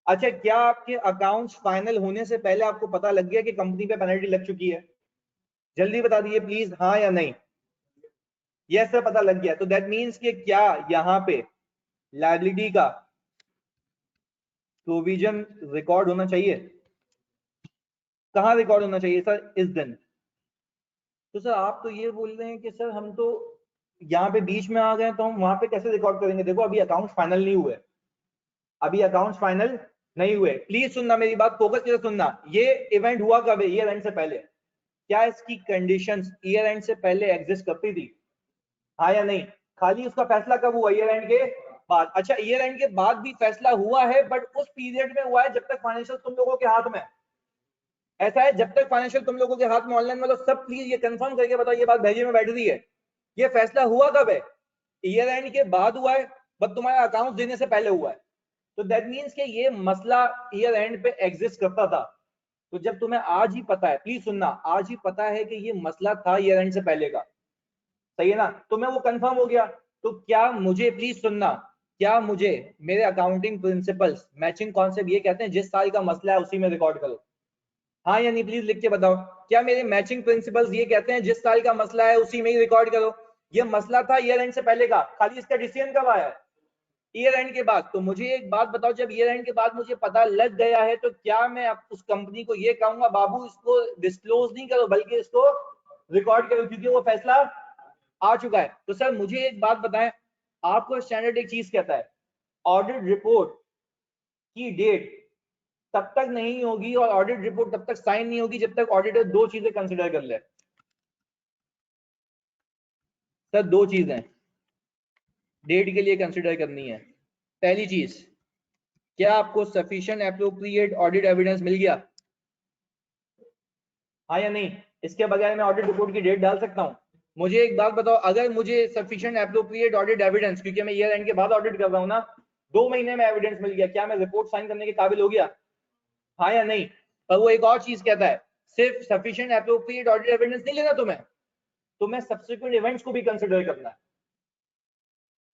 S1: अच्छा, क्या आपके अकाउंट्स फाइनल होने से पहले आपको पता लग गया कि कंपनी पे पेनल्टी लग चुकी है? जल्दी बता दीजिए प्लीज, हाँ या नहीं? यस सर, पता लग गया। तो दैट मींस कि क्या यहाँ पे लायबिलिटी का प्रोविजन रिकॉर्ड होना चाहिए? कहाँ रिकॉर्ड होना चाहिए सर? इस दिन। तो सर आप तो ये बोल रहे हैं कि सर हम तो यहाँ पे बीच में आ गए, तो हम वहां पे कैसे रिकॉर्ड करेंगे? देखो अभी अकाउंट फाइनल नहीं हुए, अभी अकाउंट्स फाइनल नहीं हुए। प्लीज सुनना मेरी बात, फोकस के साथ सुनना। ये इवेंट हुआ कब है? ईयर एंड से पहले। क्या इसकी कंडीशंस ईयर एंड से पहले एग्जिस्ट करती थी, हाँ या नहीं? खाली उसका फैसला कब हुआ? ईयर एंड के बाद। अच्छा, ईयर एंड के बाद भी फैसला हुआ है, बट उस पीरियड में हुआ है जब तक फाइनेंशियल तुम लोगों के हाथ में, ऐसा है? जब तक फाइनेंशियल तुम लोगों के हाथ में, ऑनलाइन वालों सब प्लीज ये कंफर्म करके बताओ, ये बात भेजे में बैठ रही है, ये फैसला हुआ कब है? ईयर एंड के बाद हुआ है, बट तुम्हारा अकाउंट देने से पहले हुआ है। तो दैट मींस कि ये मसला ईयर एंड पे एग्जिस्ट करता था। तो जब तुम्हें आज ही पता है, प्लीज सुनना, आज ही पता है कि ये मसला था ईयर एंड से पहले का, सही है ना? तो मैं वो कंफर्म हो गया। तो क्या मुझे, प्लीज सुनना, क्या मुझे मेरे अकाउंटिंग प्रिंसिपल्स मैचिंग कॉन्सेप्ट ये कहते हैं जिस साल का मसला है उसी में रिकॉर्ड करो, हाँ या नहीं? प्लीज लिख के बताओ, क्या मेरे मैचिंग प्रिंसिपल्स ये कहते हैं जिस साल का मसला है उसी में ही रिकॉर्ड करो? ये मसला था ईयर एंड से पहले का, खाली इसका डिसीजन कब आया? ईयर एंड के बाद। तो मुझे एक बात बताओ, जब ईयर एंड के बाद मुझे पता लग गया है तो क्या मैं अब उस कंपनी को ये कहूंगा बाबू इसको डिस्क्लोज नहीं करो बल्कि इसको रिकॉर्ड करो, क्योंकि वो फैसला आ चुका है? तो सर मुझे एक बात बताएं, आपको स्टैंडर्ड एक चीज कहता है, ऑडिट रिपोर्ट की डेट तब तक नहीं होगी और ऑडिट रिपोर्ट तब तक साइन नहीं होगी जब तक ऑडिटर दो चीजें कंसिडर कर ले। सर दो चीजें डेट के लिए कंसिडर करनी है। पहली चीज, क्या आपको सफिशिएंट एप्रोप्रिएट ऑडिट एविडेंस मिल गया? हाँ या नहीं? इसके बगैर मैं ऑडिट रिपोर्ट की डेट डाल सकता हूँ? मुझे एक बात बताओ, अगर मुझे सफिशिएंट एप्रोप्रिएट ऑडिट एविडेंस, क्योंकि मैं ईयर एंड के बाद ऑडिट कर रहा हूँ ना, 2 महीने में एविडेंस मिल गया, क्या मैं रिपोर्ट साइन करने के काबिल हो गया? हाँ या नहीं? पर वो एक और चीज कहता है, सिर्फ सफिशिएंट एप्रोप्रिएट ऑडिट एविडेंस नहीं लेना तुम्हें सब्सिक्वेंट इवेंट्स को भी कंसिडर करना है।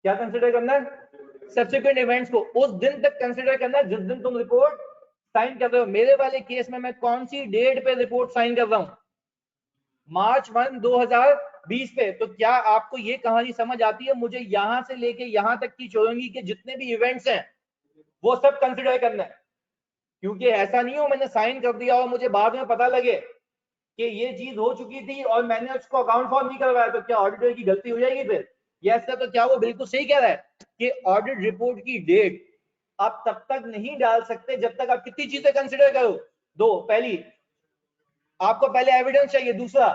S1: क्या कंसिडर करना है? सब्सिक्वेंट इवेंट्स को उस दिन तक कंसिडर करना है जिस दिन तुम रिपोर्ट साइन कर रहे हो। मेरे वाले केस में मैं कौन सी डेट पे रिपोर्ट साइन कर रहा हूं? मार्च 1 2020 पे। तो क्या आपको ये कहानी समझ आती है? मुझे यहां से लेके यहां तक की चौरंगी के जितने भी इवेंट्स हैं वो सब कंसिडर करना है, क्योंकि ऐसा नहीं हो मैंने साइन कर दिया और मुझे बाद में पता लगे कि ये चीज हो चुकी थी और मैंने उसको अकाउंट फॉर्म नहीं करवाया, तो क्या ऑडिटर की गलती हो जाएगी फिर? ये ऐसा, तो क्या वो बिल्कुल सही कह रहा है कि ऑडिट रिपोर्ट की डेट आप तब तक नहीं डाल सकते जब तक आप कितनी चीजें कंसिडर करो? दो, पहली आपको पहले एविडेंस चाहिए, दूसरा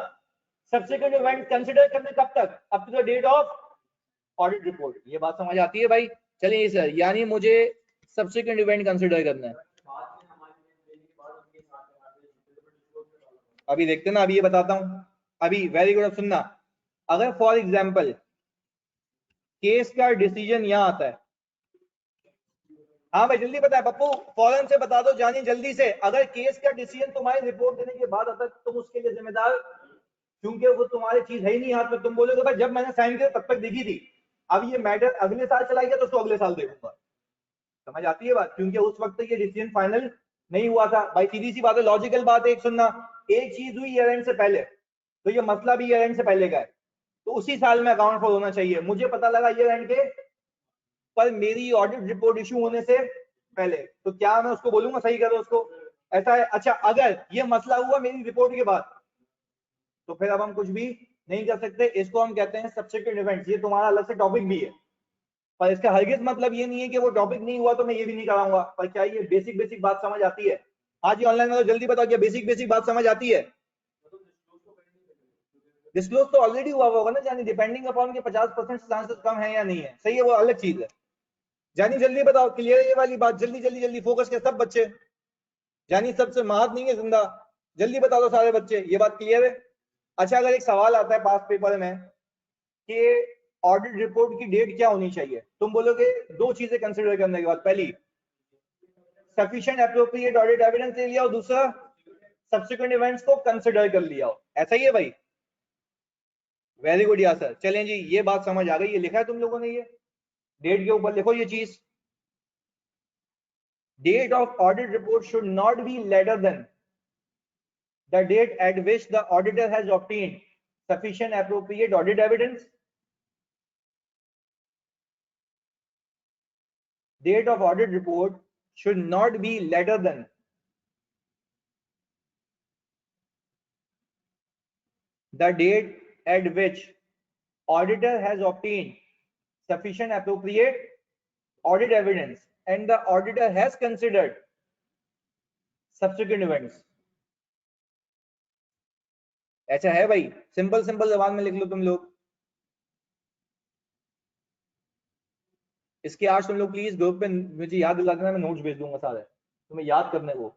S1: सब्सिक्वेंट इवेंट कंसिडर करने कब तक? Up to the date of audit report. ये बात समझ आती है भाई? चलिए सर, यानी मुझे सब्सिक्वेंट इवेंट कंसिडर करना है। अभी देखते ना, अभी ये बताता हूं। अभी वेरी गुड, अब सुनना। अगर फॉर एग्जाम्पल केस का डिसीजन यहां आता है, हाँ भाई जल्दी बताए पप्पू, फौरन से बता दो जानी जल्दी से। अगर केस का डिसीजन तुम्हारी रिपोर्ट देने के बाद आता है, तुम उसके लिए जिम्मेदार, क्योंकि वो तुम्हारी चीज है ही नहीं हाथ में। तुम बोलोगे भाई जब मैंने साइन किया तब तक दिखी थी, अब ये मैटर अगले साल चला गया तो उसको अगले साल देखूंगा। समझ आती है बात? क्योंकि उस वक्त ये डिसीजन फाइनल नहीं हुआ था भाई। सीधी सी बात है, लॉजिकल बात है। एक सुनना, एक चीज हुई ईयर एंड से पहले, तो ये मसला भी ईयर एंड से पहले का है, तो उसी साल में अकाउंट फॉर होना चाहिए। मुझे पता लगा ईयर एंड के पर मेरी ऑडिट रिपोर्ट इशू होने से पहले, तो क्या मैं उसको बोलूंगा सही करो उसको? ऐसा है। अच्छा, अगर ये मसला हुआ मेरी रिपोर्ट के बाद, तो फिर अब हम कुछ भी नहीं कर सकते। इसको हम कहते हैं सब्सिक्वेंट इवेंट्स। ये तुम्हारा अलग से टॉपिक भी है, पर इसका हरगिज मतलब ये नहीं है कि वो टॉपिक नहीं हुआ तो मैं ये भी नहीं कराऊंगा। पर क्या ये बेसिक बेसिक बात समझ आती है? हाँ जी ऑनलाइन वालों जल्दी बताओ, क्या बेसिक बेसिक बात समझ आती है? डिस्क्लोज तो ऑलरेडी हुआ होगा ना जानी, डिपेंडिंग अपॉन के 50% चांसेस कम है या नहीं है, सही है, वो अलग चीज है। जानी जल्दी बताओ, क्लियर है ये वाली बात? जल्दी जल्दी जल्दी फोकस के सब बच्चे। जानी सबसे महत नहीं है जिंदा, जल्दी बता दो सारे बच्चे, ये बात क्लियर है? अच्छा, अगर एक सवाल आता है पास पेपर में कि ऑडिट रिपोर्ट की डेट क्या होनी चाहिए, तुम बोलोगे दो चीजें कंसिडर करने के बाद, पहली सफिशिएंट एप्रोप्रिएट ऑडिट एविडेंस ले लिया और दूसरा सब्सिक्वेंट इवेंट्स को कंसिडर कर लिया हो। ऐसा ही है भाई? वेरी गुड यार सर। चलें जी, ये बात समझ आ गई। ये लिखा है तुम लोगों ने, ये डेट के ऊपर लिखो ये चीज, date of audit report should not be later than the date at which the auditor has obtained sufficient appropriate audit evidence. Date of audit report should not be later than the date at which auditor has obtained sufficient appropriate audit evidence and the auditor has considered subsequent events. ऐसा है भाई? Simple simple जबान में लिख लो तुम लोग। इसके आज तुम लोग प्लीज ग्रुप पे मुझे याद दिला देना, मैं नोट्स भेज दूंगा सारे तुम्हें याद करने को।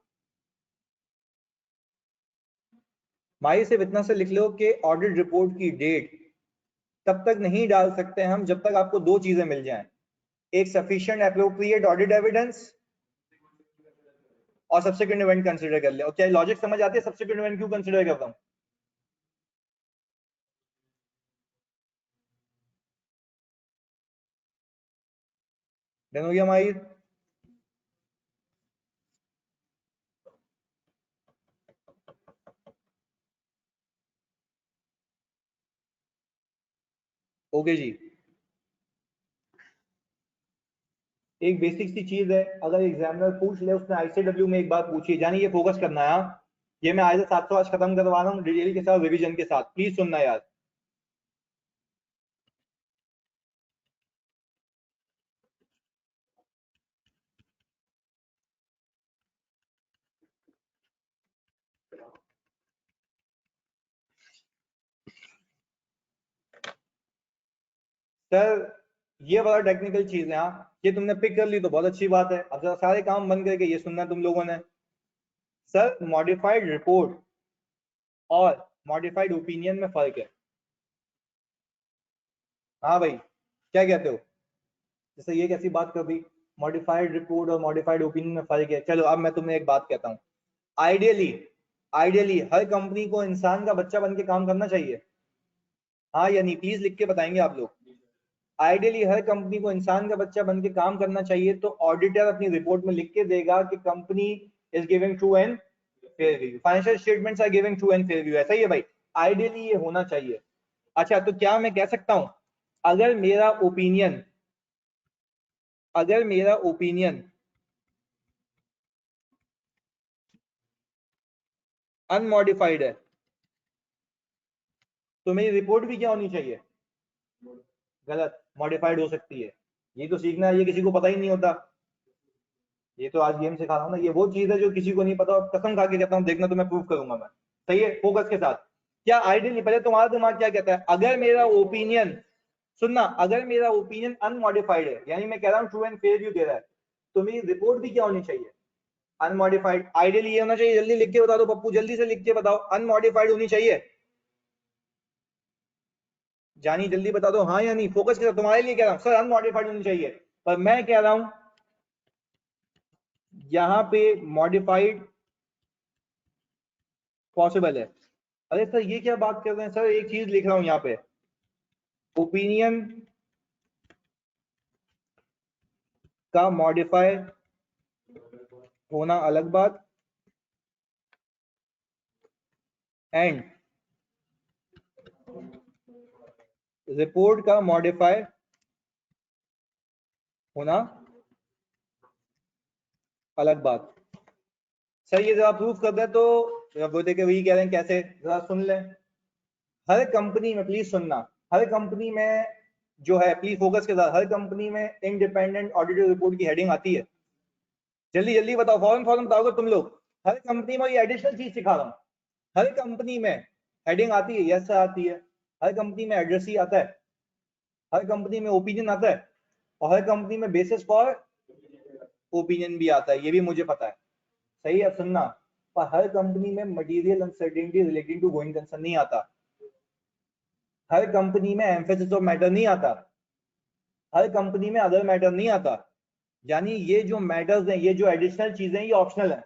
S1: भाई सिर्फ इतना से लिख लो कि ऑडिट रिपोर्ट की डेट तब तक नहीं डाल सकते हम जब तक आपको दो चीजें मिल जाएं, एक सफिशिएंट एप्रोप्रिएट ऑडिट एविडेंस और सब्सिक्वेंट इवेंट कंसीडर कर ले। और क्या लॉजिक समझ आती है? सब्सिक्वेंट इवेंट क्यों कंसीडर करता हूं? डन हो गया हमारी? ओके जी। एक बेसिक सी चीज है, अगर एग्जामिनर पूछ ले, उसने आईसीडब्ल्यू में एक बात पूछी, जानी ये फोकस करना है। ये मैं आज 700 आज खत्म करवा रहा हूँ डिटेल के साथ, रिवीजन के साथ, प्लीज सुनना यार। सर ये वाला टेक्निकल चीज है, हाँ ये तुमने पिक कर ली तो बहुत अच्छी बात है। अब जरा सारे काम बंद करके ये सुनना तुम लोगों ने। सर मॉडिफाइड रिपोर्ट और मॉडिफाइड ओपिनियन में फर्क है। हाँ भाई, क्या कहते हो? जैसे ये कैसी बात कर दी, मॉडिफाइड रिपोर्ट और मॉडिफाइड ओपिनियन में फर्क है। चलो अब मैं तुम्हें एक बात कहता हूँ, आइडियली आइडियली हर कंपनी को इंसान का बच्चा बन के काम करना चाहिए, हाँ या नहीं? प्लीज लिख के बताएंगे आप लोग। आइडियली हर कंपनी को इंसान का बच्चा बन के काम करना चाहिए, तो ऑडिटर अपनी रिपोर्ट में लिख के देगा कि company is giving true and fair view, financial statements are giving true and fair view. ऐसा ही है भाई, आइडियली ये होना चाहिए। अच्छा, तो क्या मैं कह सकता हूं, अगर मेरा ओपिनियन अनमॉडिफाइड है, तो मेरी रिपोर्ट भी क्या होनी चाहिए? गलत, मॉडिफाइड हो सकती है। ये तो सीखना है, ये किसी को पता ही नहीं होता। ये तो आज गेम सिखा रहा हूँ ना, ये वो चीज है जो किसी को नहीं पता, और कसम खा के कहता हूँ, देखना तो मैं प्रूव करूंगा मैं। सही है, फोकस के साथ। क्या आइडियली, पहले तुम्हारा दिमाग क्या कहता है, अगर मेरा ओपिनियन, सुनना, अगर मेरा ओपिनियन अनमॉडिफाइड है, यानी मैं कह रहा हूँ ट्रू एंड फेयर व्यू दे रहा है, तो मेरी रिपोर्ट भी क्या होनी चाहिए? अनमॉडिफाइड। आइडियली ये होना चाहिए, जल्दी लिख के बता दो पप्पू, जल्दी से लिख के बताओ, अनमॉडिफाइड होनी चाहिए। जानी जल्दी बता दो, हाँ या नहीं? फोकस के साथ, तुम्हारे लिए कह रहा हूँ सर अनमॉडिफाइड होनी चाहिए, पर मैं कह रहा हूं यहां पे मॉडिफाइड पॉसिबल है। अरे सर ये क्या बात कर रहे हैं सर, एक चीज लिख रहा हूं यहाँ पे, ओपिनियन का मॉडिफाई होना अलग बात, एंड रिपोर्ट का मॉडिफाई होना अलग बात। सर ये जरा प्रूफ कर दे तो। वो देखे वही कह रहे हैं कैसे, जरा सुन लें। हर कंपनी में, प्लीज सुनना, हर कंपनी में जो है, प्लीज फोकस के साथ, हर कंपनी में इंडिपेंडेंट ऑडिटर रिपोर्ट की हेडिंग आती है। जल्दी जल्दी बताओ, फौरन फौरन बताओगे तुम लोग। हर कंपनी में, ये एडिशनल चीज सिखा रहा हूँ, हर कंपनी में हेडिंग आती है, यस सर आती है। हर कंपनी में एड्रेस ही आता है, हर कंपनी में ओपिनियन आता है, और हर कंपनी में बेसिस फॉर ओपिनियन भी आता है, ये भी मुझे पता है। सही है, सुनना, पर हर कंपनी में material uncertainty relating to going concern नहीं आता, हर कंपनी में एम्फेसिस ऑफ मैटर नहीं आता, हर कंपनी में अदर मैटर नहीं आता। यानी ये जो मैटर्स हैं, ये जो एडिशनल चीजें हैं, ये ऑप्शनल है।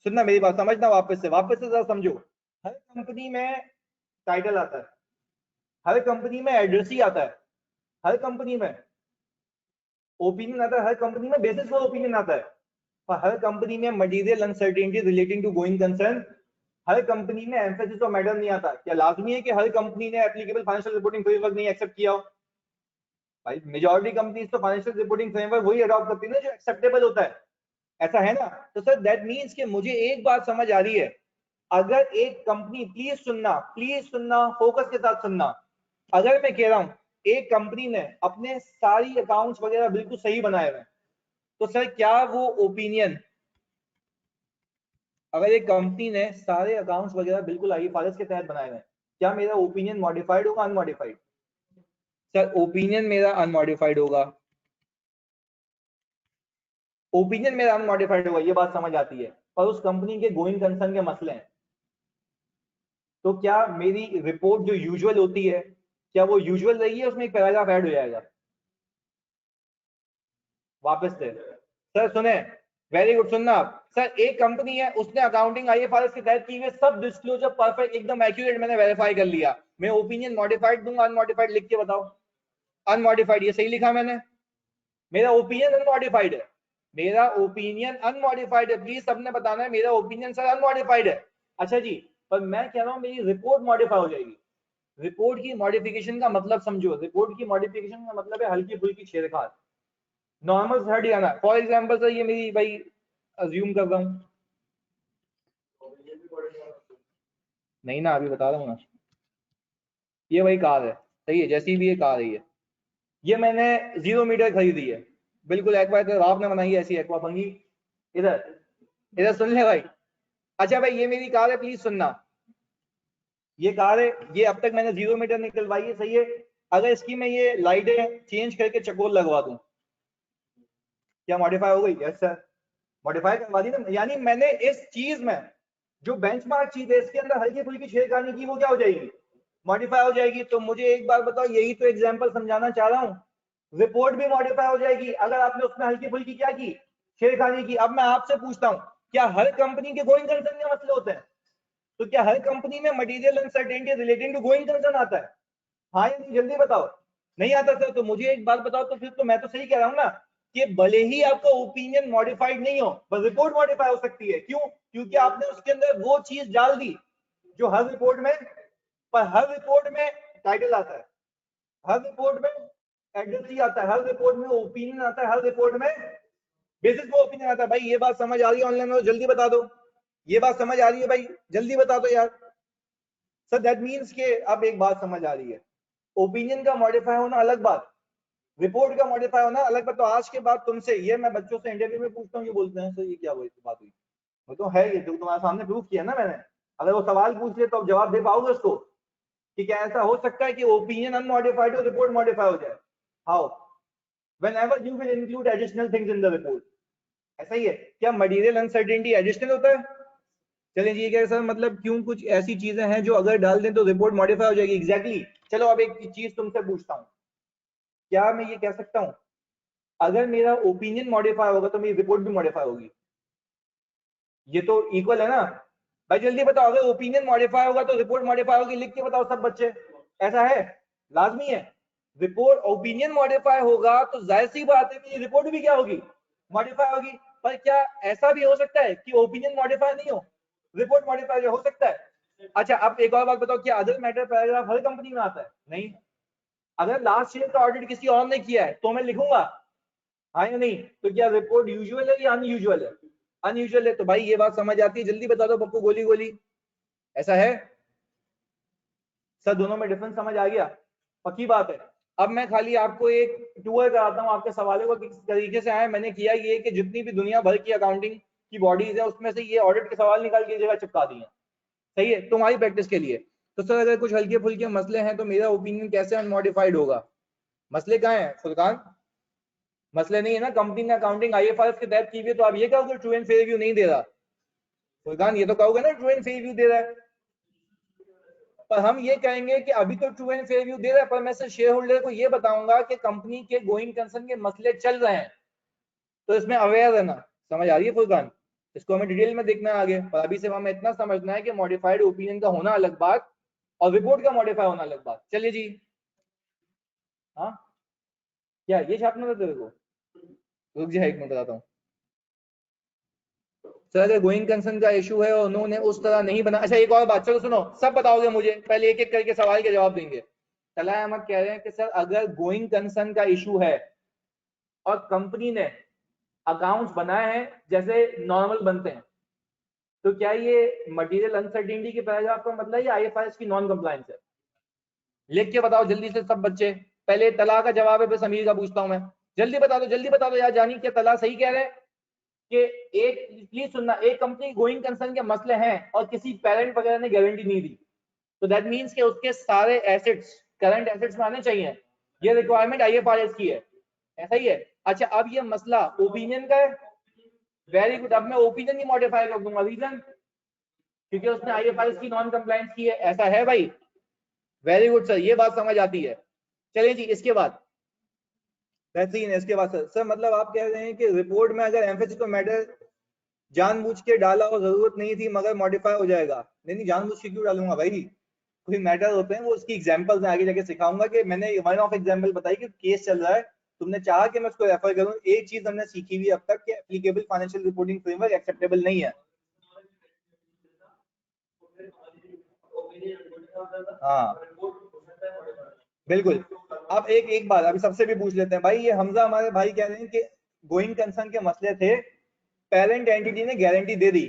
S1: सुनना मेरी बात, समझना, वापस से जरा समझो। हर कंपनी में टाइटल आता है, हर कंपनी में एड्रेस ही आता है, हर कंपनी में ओपिनियन आता है, हर कंपनी में बेसिस फॉर ओपिनियन आता है, और हर कंपनी में material uncertainty relating to going concern, हर कंपनी में एम्फेसिस ऑफ मैटर नहीं आता। क्या लाजमी है कि हर कंपनी ने एप्लीकेबल फाइनेंशियल रिपोर्टिंग फ्रेमवर्क नहीं एक्सेप्ट किया हो? भाई मेजॉरिटी कंपनीज तो फाइनेंशियल रिपोर्टिंग फ्रेमवर्क वही अडॉप्ट करती है ना जो एक्सेप्टेबल होता है, ऐसा है ना? तो सर दैट मींस कि मुझे एक बात समझ आ रही है, अगर एक कंपनी, प्लीज सुनना, फोकस के साथ सुनना, अगर मैं कह रहा हूं एक कंपनी ने अपने सारी अकाउंट्स वगैरह बिल्कुल सही बनाए हुए हैं, तो सर क्या वो ओपिनियन, अगर एक कंपनी ने सारे अकाउंट्स वगैरह बिल्कुल आईएफआरएस के तहत बनाए हुए हैं, क्या मेरा ओपिनियन मॉडिफाइड होगा अनमॉडिफाइड? सर ओपिनियन मेरा अनमॉडिफाइड होगा, ओपिनियन मेरा अनमॉडिफाइड होगा, ये बात समझ आती है, पर उस कंपनी के गोइंग कंसर्न के मसले हैं, तो क्या मेरी रिपोर्ट जो यूजुअल होती है, क्या वो यूजुअल रही है, उसमें एक पैराग्राफ ऐड हो जाएगा? वापस से सर सुने, वेरी गुड, सुनना आप। सर एक कंपनी है, उसने अकाउंटिंग आईएफआरएस के तहत की हुए सब डिस्क्लोजर परफेक्ट एकदम एक्यूरेट मैंने वेरीफाई कर लिया, मैं ओपिनियन मॉडिफाइड दूंगा अनमॉडिफाइड? लिख के बताओ, अनमॉडिफाइड, ये सही लिखा मैंने? मेरा ओपिनियन अनमॉडिफाइड है, मेरा ओपिनियन अनमॉडिफाइड है, प्लीज सबने बताना है मेरा ओपिनियन सर अनमॉडिफाइड है। अच्छा जी, पर मैं कह रहा हूं मेरी रिपोर्ट मॉडिफाई हो जाएगी। रिपोर्ट की मॉडिफिकेशन का मतलब समझो, रिपोर्ट की मॉडिफिकेशन का मतलब है हल्की फुल्की छेड़खाड़, नॉर्मल सा हट जाना। फॉर एग्जांपल सर ये मेरी भाई, अज्यूम कर रहा हूँ, नहीं ना अभी बता रहा हूँ ना, ये वही कार है, सही है, जैसी भी ये कार है, ये मैंने 0 मीटर खरीदी है, बिल्कुल एक्वा, आपने बनाई है ऐसी एक्वा भंगी। इधर इधर सुन ले भाई। अच्छा भाई ये मेरी कार है, प्लीज सुनना, ये कार है, ये अब तक मैंने 0 मीटर निकलवाई है, सही है। अगर इसकी मैं ये लाइटें चेंज करके चकोर लगवा दूं, क्या मॉडिफाई हो गई? यस सर, मॉडिफाई करवा दी ना, यानी मैंने इस चीज में जो बेंचमार्क चीज है इसके अंदर हल्की फुल्की छेड़खानी की वो क्या हो जाएगी, मॉडिफाई हो जाएगी। तो मुझे एक बार बताओ, यही तो एग्जांपल समझाना चाह रहा हूं। रिपोर्ट भी मॉडिफाई हो जाएगी अगर आपने उसमें हल्की फुल्की क्या की, छेड़खानी की। अब मैं आपसे पूछता हूं, क्या हर कंपनी के गोइंग कंसर्न के मसले होते हैं? तो क्या हर कंपनी में material uncertainty relating to going concern आता है? हाँ या नहीं, जल्दी बताओ। नहीं आता सर, तो मुझे एक बात बताओ, तो फिर तो मैं तो सही कह रहा हूँ ना कि भले ही आपका ओपिनियन मॉडिफाइड नहीं हो पर रिपोर्ट मॉडिफाई हो सकती है। क्यों? क्योंकि आपने उसके अंदर वो चीज डाल दी जो हर रिपोर्ट में, पर हर रिपोर्ट में टाइटल आता है, हर रिपोर्ट में एड्रेस आता है, हर रिपोर्ट में ओपिनियन आता है, हर रिपोर्ट में बेसिस पे ओपिनियन आता है। भाई ये बात समझ आ रही है ऑनलाइन में? जल्दी बता दो। ये बात समझ आ रही है भाई? जल्दी बता दो यार। सर दैट मीन्स के अब एक बात समझ आ रही है, ओपिनियन का मॉडिफाई होना अलग बात, रिपोर्ट का मॉडिफाई होना अलग बात। तो आज के बाद तुमसे ये मैं बच्चों से इंटरव्यू में पूछता हूँ, ये बोलते हैं सर ये क्या बात हुई? वो तो है, ये तो तुम्हारे सामने प्रूफ किया ना मैंने। अगर वो सवाल पूछ ले तो अब जवाब दे पाओगे उसको कि क्या ऐसा हो सकता है कि ओपिनियन अनमॉडिफाइड हो, रिपोर्ट मॉडिफाई हो जाए? How? whenever you will include additional things in the report। ऐसा ही है क्या? मटेरियल अनसर्टेनिटी एडिशनल होता है? चलिए जी, क्या सर मतलब क्यों? कुछ ऐसी चीजें हैं जो अगर डाल दें तो रिपोर्ट मॉडिफाई हो जाएगी? एग्जैक्टली चलो अब एक चीज तुमसे पूछता हूँ, क्या मैं ये कह सकता हूँ अगर मेरा ओपिनियन मॉडिफाई होगा तो मेरी रिपोर्ट भी मॉडिफाई होगी? ये तो इक्वल है ना? भाई जल्दी बताओ, अगर ओपिनियन मॉडिफाई होगा तो रिपोर्ट मॉडिफाई होगी, लिख के बताओ सब बच्चे। ऐसा है? लाजमी है। रिपोर्ट ओपिनियन मॉडिफाई होगा तो जाहिर सी बात है कि रिपोर्ट भी क्या होगी, मॉडिफाई होगी। पर क्या ऐसा भी हो सकता है कि ओपिनियन मॉडिफाई नहीं हो, रिपोर्ट मॉडिफाई हो सकता है? अच्छा अब एक और बात बताओ, क्या अदर मैटर पैराग्राफ हर कंपनी में आता है? नहीं। अगर लास्ट ईयर का ऑडिट किसी और ने किया है तो मैं लिखूंगा, हाँ या नहीं? तो क्या रिपोर्ट यूजुअल है या अनयूजुअल है? अनयूजुअल है। तो भाई ये बात समझ आती है? जल्दी बता दो पप्पू, गोली गोली। ऐसा है? सर दोनों में डिफरेंस समझ आ गया? पक्की बात है। अब मैं खाली आपको एक टूर कराता हूँ आपके सवालों को किस तरीके से आए। मैंने किया ये कि जितनी भी दुनिया भर की अकाउंटिंग की बॉडीज है उसमें से ये ऑडिट के सवाल निकाल के जगह चिपका दिए। सही है, तुम्हारी प्रैक्टिस के लिए। तो सर अगर कुछ हल्के फुल्के मसले हैं तो मेरा ओपिनियन कैसे अनमॉडिफाइड होगा? मसले कहाँ हैं फुरकान? मसले नहीं है ना, कंपनी ने अकाउंटिंग आईएफआरएस के तहत की हुई है, तो आप ये कहोगे ट्रू एंड फेयर व्यू नहीं दे रहा? फुरकान ये तो कहोगे ना ट्रू एंड फेयर व्यू दे रहा है। पर हम ये कहेंगे कि अभी तो ट्रू एंड फेयर व्यू दे रहा है, पर मैं सिर्फ शेयर होल्डर को ये बताऊंगा कि कंपनी के गोइंग कंसर्न के मसले चल रहे हैं, तो इसमें अवेयर रहना। समझ आ रही है फुरकान? इसको हमें डिटेल में देखना है आगे, पर अभी से हमें इतना समझना है कि मॉडिफाइड ओपिनियन का होना अलग बात और रिपोर्ट का मॉडिफाई होना अलग बात। चलिए जी। हाँ क्या ये छापना था तेरे को? रुक जा एक मिनट बताता हूँ। सर अगर गोइंग कंसर्न का इशू है और उन्होंने उस तरह नहीं बना। अच्छा एक और बात, चलो सुनो, सब बताओगे मुझे, पहले एक एक करके सवाल के जवाब देंगे। तला अहमद कह रहे हैं कि सर अगर गोइंग कंसर्न का इशू है और कंपनी ने अकाउंट्स बनाए हैं जैसे नॉर्मल बनते हैं, तो क्या ये मटेरियल अनसर्टेनिटी के पैराग्राफ का मतलब या आईएफआरएस की नॉन कंप्लायंस है? लिख के बताओ जल्दी से सब बच्चे। पहले तला का जवाब है, फिर समीर का पूछता हूं मैं। जल्दी बता दो यार, जानी क्या तला सही कह रहे हैं कि एक प्लीज सुनना, एक कंपनी गोइंग कंसर्न के मसले हैं और किसी पेरेंट वगैरह ने गारंटी नहीं दी, तो दैट मींस कि उसके सारे एसेट्स करंट एसेट्स में आने चाहिए। ये रिक्वायरमेंट आईएफआरएस की है, ऐसा ही है। अच्छा अब ये मसला ओपिनियन का है, वेरी गुड। अब मैं ओपिनियन ही मॉडिफाई कर दूंगा, रीजन क्योंकि उसने आईएफआरएस की नॉन कंप्लायंस की है। ऐसा है भाई? वेरी गुड सर, ये बात समझ आती है। चलिए जी इसके बाद बेहतरीन है। इसके बाद सर मतलब आप कह रहे हैं कि रिपोर्ट में अगर एम्फेसिस को मैटर जानबूझ के डाला और जरूरत नहीं थी मगर मॉडिफाई हो जाएगा? नहीं नहीं, जानबूझ के क्यों डालूंगा भाई? कोई मैटर होते हैं वो उसकी एग्जांपल्स में आगे जाके सिखाऊंगा कि मैंने वन ऑफ एग्जांपल बताई कि केस चल रहा है, तुमने चाहा कि मैं उसको रेफर करूं। एक चीज हमने सीखी हुई अब तक कि applicable financial reporting framework acceptable नहीं है। हाँ बिल्कुल। अब एक एक बात अभी सबसे भी पूछ लेते हैं भाई, ये हमजा हमारे भाई कह रहे हैं कि गोइंग कंसर्न के मसले थे, पेरेंट एंटिटी ने गारंटी दे दी,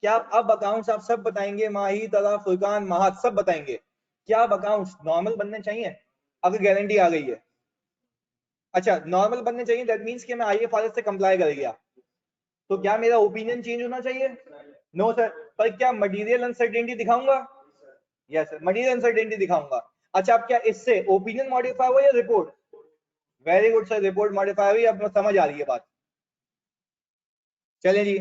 S1: क्या आप अब अकाउंट्स आप सब बताएंगे? माही तला फुरकान महात सब बताएंगे क्या अब अकाउंट्स नॉर्मल बनने चाहिए अगर गारंटी आ गई है? अच्छा नॉर्मल बनने चाहिए, दैट मींस कि मैं आईएफआरएस से कंप्लाई कर गया, तो क्या मेरा ओपिनियन चेंज होना चाहिए? No sir. पर क्या मटेरियल अनसर्टेनिटी दिखाऊंगा? यस सर, मटेरियल अनसर्टेनिटी दिखाऊंगा। अच्छा अब क्या इससे ओपिनियन मॉडिफाई हुआ या report? Very good sir, report modify हुई। अब समझ आ रही है बात। चलें जी,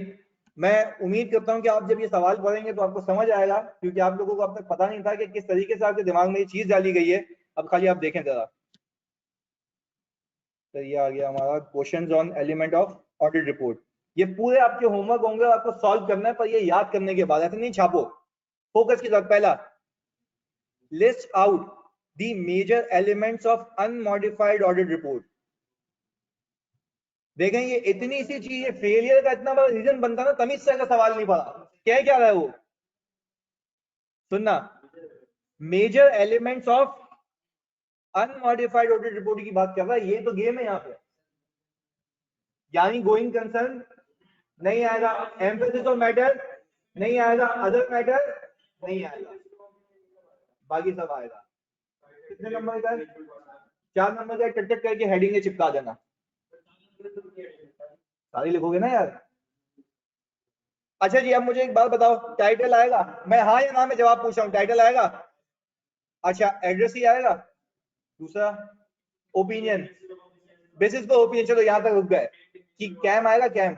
S1: मैं उम्मीद करता हूं कि आप जब ये सवाल पढ़ेंगे तो आपको समझ आएगा, क्योंकि आप लोगों को अब तक पता नहीं था कि किस तरीके से आपके दिमाग में ये चीज डाली गई है। अब खाली आप देखें जरा। तो ये आ गया हमारा questions on element of audit report. ये पूरे आपके होमवर्क होंगे, आपको सॉल्व करना है, पर ये याद करने के बाद ऐसे नहीं छापो। फोकस के साथ पहला, list out the major elements of unmodified audit report. देखें ये इतनी सी चीज है, फेलियर का इतना बड़ा रीजन बनता ना, तमीज से का सवाल नहीं पड़ा। क्या रहा है वो, सुनना, major elements of unmodified audit report की बात कर रहा है। ये तो गेम है यहाँ पे, यानी गोइंग कंसर्न नहीं आएगा, एम्फेसिस ऑफ मैटर नहीं आएगा, अदर मैटर नहीं आएगा, बाकी सब आएगा। कितने नंबर का, 4 नंबर का टक टक करके हेडिंग चिपका देना, सारी लिखोगे ना यार। अच्छा जी, अब मुझे एक बात बताओ, टाइटल आएगा? मैं हाँ या ना में जवाब पूछ रहा हूँ, टाइटल आएगा? अच्छा, एड्रेस ही आएगा। दूसरा, ओपिनियन, बेसिस पर ओपिनियन, चलो यहां तक रुक गए। कि कैम आएगा, कैम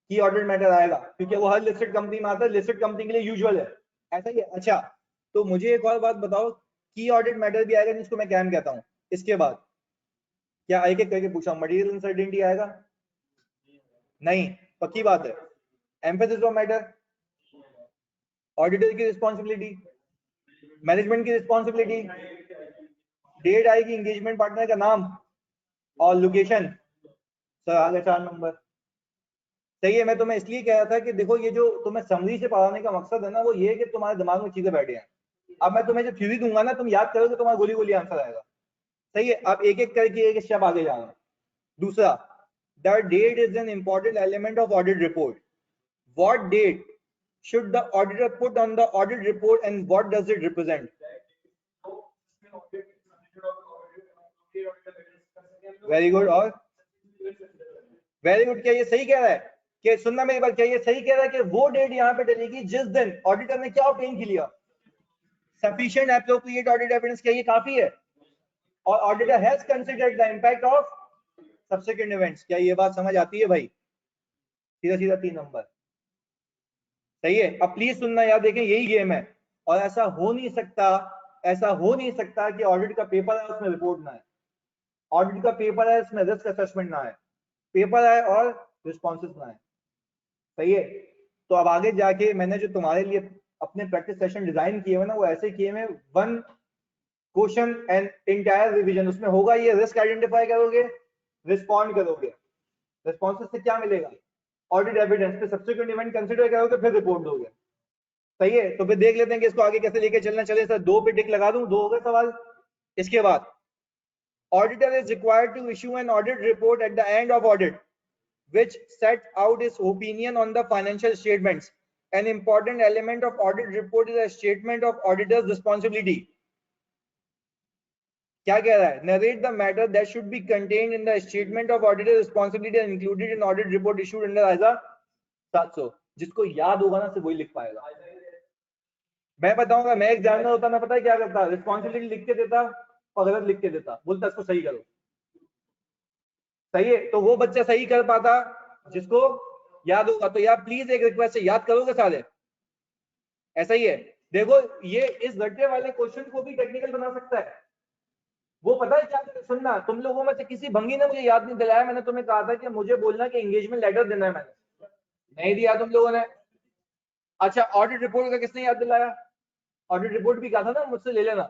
S1: की ऑडिट मैटर आएगा, क्योंकि वो हर लिस्टेड कंपनी में आता है, लिस्टेड कंपनी के लिए यूजुअल है, ऐसा ही है। अच्छा, तो मुझे एक और बात बताओ, की ऑडिट मैटर भी आएगा जिसको मैं कैम कहता हूँ। इसके बाद क्या एक एक करके पूछा, मटेरियल अनसर्टेनिटी आएगा? नहीं, पक्की बात है। एम्फेसिस ऑफ मैटर, ऑडिटर की रिस्पॉन्सिबिलिटी, मैनेजमेंट की रिस्पॉन्सिबिलिटी, डेट आएगी, एंगेजमेंट पार्टनर का नाम और लोकेशन। सर आगे 4 नंबर। सही है, मैं तुम्हें इसलिए कह रहा था कि देखो ये जो तुम्हें समरी से पढ़ाने का मकसद है ना, वो ये है कि तुम्हारे दिमाग में चीजें बैठे हैं। अब मैं तुम्हें जो थ्योरी दूंगा ना, तुम याद करोगे, तुम्हारा गोली गोली आंसर आएगा। सही है, अब एक एक करके एक स्टेप आगे जाना। दूसरा, the date is an important element of audit report. What date should the auditor put on the audit report and what does it represent? Very good, और वेरी गुड। क्या ये सही कह रहा है कि, सुनना मेरी बात, क्या ये सही कह रहा है कि वो डेट यहाँ पे डलेगी जिस दिन ऑडिटर ने क्या ऑब्टेन किया? सफिशिएंट एप्रोप्रिएट ऑडिट एविडेंस, क्या ये काफी है? और auditor has considered the impact of subsequent events. क्या ये बात समझ आती है भाई? सीधा सीधा 3 नंबर। सही है, अब प्लीज सुनना यार, देखें यही गेम है, और ऐसा हो नहीं सकता, ऐसा हो नहीं सकता कि ऑडिट का पेपर है उसमें रिपोर्ट ना है, ऑडिट का पेपर है उसमें रिस्क असेसमेंट ना है, पेपर है और रिस्पॉन्सेस ना है। सही है, तो अब आगे जाके मैंने जो तुम्हारे लिए अपने प्रैक्टिस सेशन डिजाइन किए हुए ना, वो ऐसे किए हुए, 1 क्वेश्चन एंड इंटायर रिवीजन उसमें होगा। ये रिस्क आइडेंटिफाई करोगे, रिस्पॉन्ड करोगे, रिस्पॉन्सेस से क्या मिलेगा? ऑडिट एविडेंस, पे सब्सिक्वेंट इवेंट कंसीडर करोगे, फिर रिपोर्ट दोगे। सही है, तो फिर देख लेते हैं कि इसको आगे कैसे लेके चलना। चले सर, 2 पे टिक लगा दूं, 2 हो गए सवाल। इसके बाद, auditor is required to issue an audit report at the end of audit which set out his opinion on the financial statements. An important element of audit report is a statement of auditor's responsibility. क्या कह रहा है? Narrate the matter that should be contained in the statement of auditor's responsibility and included in audit report issued under ISA 700. जिसको याद होगा ना, सिर्फ वही लिख पाएगा। मैं बताऊंगा, मैं एग्जामिनर होता, मैं पता है क्या करता? रिस्पॉन्सिबिलिटी लिख के देता और गलत लिख के देता, बोलता इसको सही करो। सही है, तो वो बच्चा सही कर पाता जिसको याद होगा। तो यार प्लीज एक रिक्वेस्ट है, याद करोगे सारे? ऐसा ही है। देखो, ये इस रट्टे वाले क्वेश्चन को भी टेक्निकल बना सकता है। वो पता है क्या, सुनना, तुम लोगों में से किसी भंगी ने मुझे याद नहीं दिलाया, मैंने तुम्हें कहा था कि मुझे बोलना कि एंगेजमेंट लेटर देना है, मैंने नहीं दिया तुम लोगों ने। अच्छा, ऑडिट रिपोर्ट का किसने याद दिलाया? ऑडिट रिपोर्ट भी कहा था ना मुझसे ले लेना।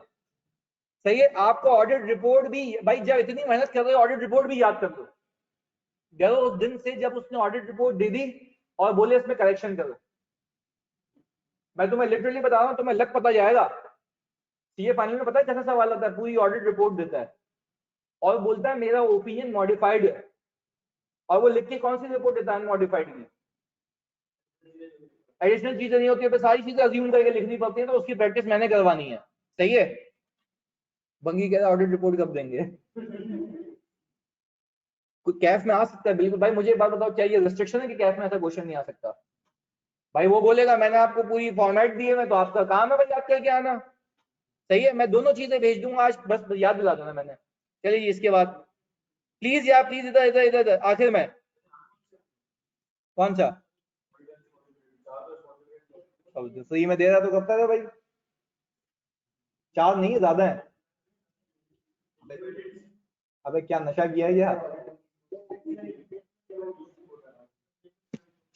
S1: सही है, आपको ऑडिट रिपोर्ट भी, भाई जब इतनी मेहनत कर रहे हो, ऑडिट रिपोर्ट भी याद कर दो। देखो, उस दिन से जब उसने ऑडिट रिपोर्ट दे दी और बोले इसमें करेक्शन करो, मैं तुम्हें लिटरली बता रहा हूं, तुम्हें लग पता जाएगा। सीए फाइनल में पता है कैसा सवाल आता है? पूरी ऑडिट रिपोर्ट देता है और बोलता है मेरा ओपिनियन मॉडिफाइड है, और वो लिख के कौन सी रिपोर्ट देता है? मॉडिफाइड की। एडिशनल चीजें नहीं होती है, सारी चीजें अज्यूम करके लिखनी पड़ती है, तो उसकी प्रैक्टिस मैंने करवानी है। सही है, बंगी कह रहा ऑडिट रिपोर्ट कब देंगे? कोई कैफ में आ सकता है बिल्कुल। भाई मुझे एक बात बताओ, क्या ये रिस्ट्रिक्शन है कि कैफ में ऐसा क्वेश्चन नहीं आ सकता? भाई वो बोलेगा मैंने आपको पूरी फॉर्मेट दी है, मैं तो आपका काम है भाई याद करके आना। सही है, मैं दोनों चीजें भेज दूंगा आज, बस याद दिला देना मैंने। चलिए इसके बाद, प्लीज यार प्लीज, इधर इधर इधर इधर आखिर में। कौन सा? अब फ्री में दे रहा तो कब तक है भाई, चार्ज नहीं है, ज्यादा है। अबे क्या नशा किया है यार।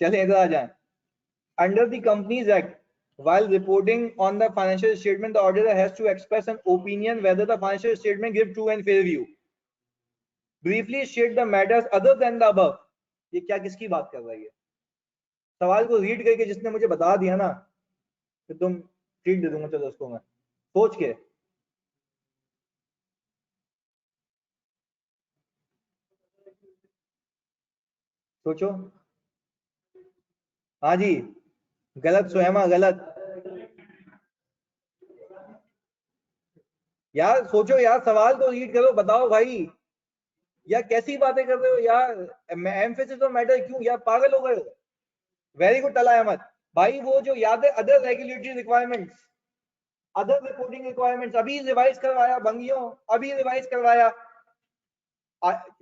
S1: चले इधर आ जाए। Under the Companies Act, while reporting on the financial statement, the auditor has to express an opinion whether the financial statement give true and fair view. Briefly state the matters other than the above. ये क्या किसकी बात कर रही है? सवाल को read करके जिसने मुझे बता दिया ना, तो तुम ट्रीट दे दूंगा, चलो उसको मैं सोच के। सोचो। हाँ जी, गलत सोयमा गलत। यार सोचो यार, सवाल तो रीड करो, बताओ भाई। यार कैसी बातें कर रहे हो यार, एम्फेसिस ऑन मैटर क्यों यार, पागल हो गए हो। वेरी गुड तला अहमद भाई। वो जो याद है, other regulatory requirements, other reporting requirements अभी रिवाइज करवाया बंगियों, अभी रिवाइज करवाया।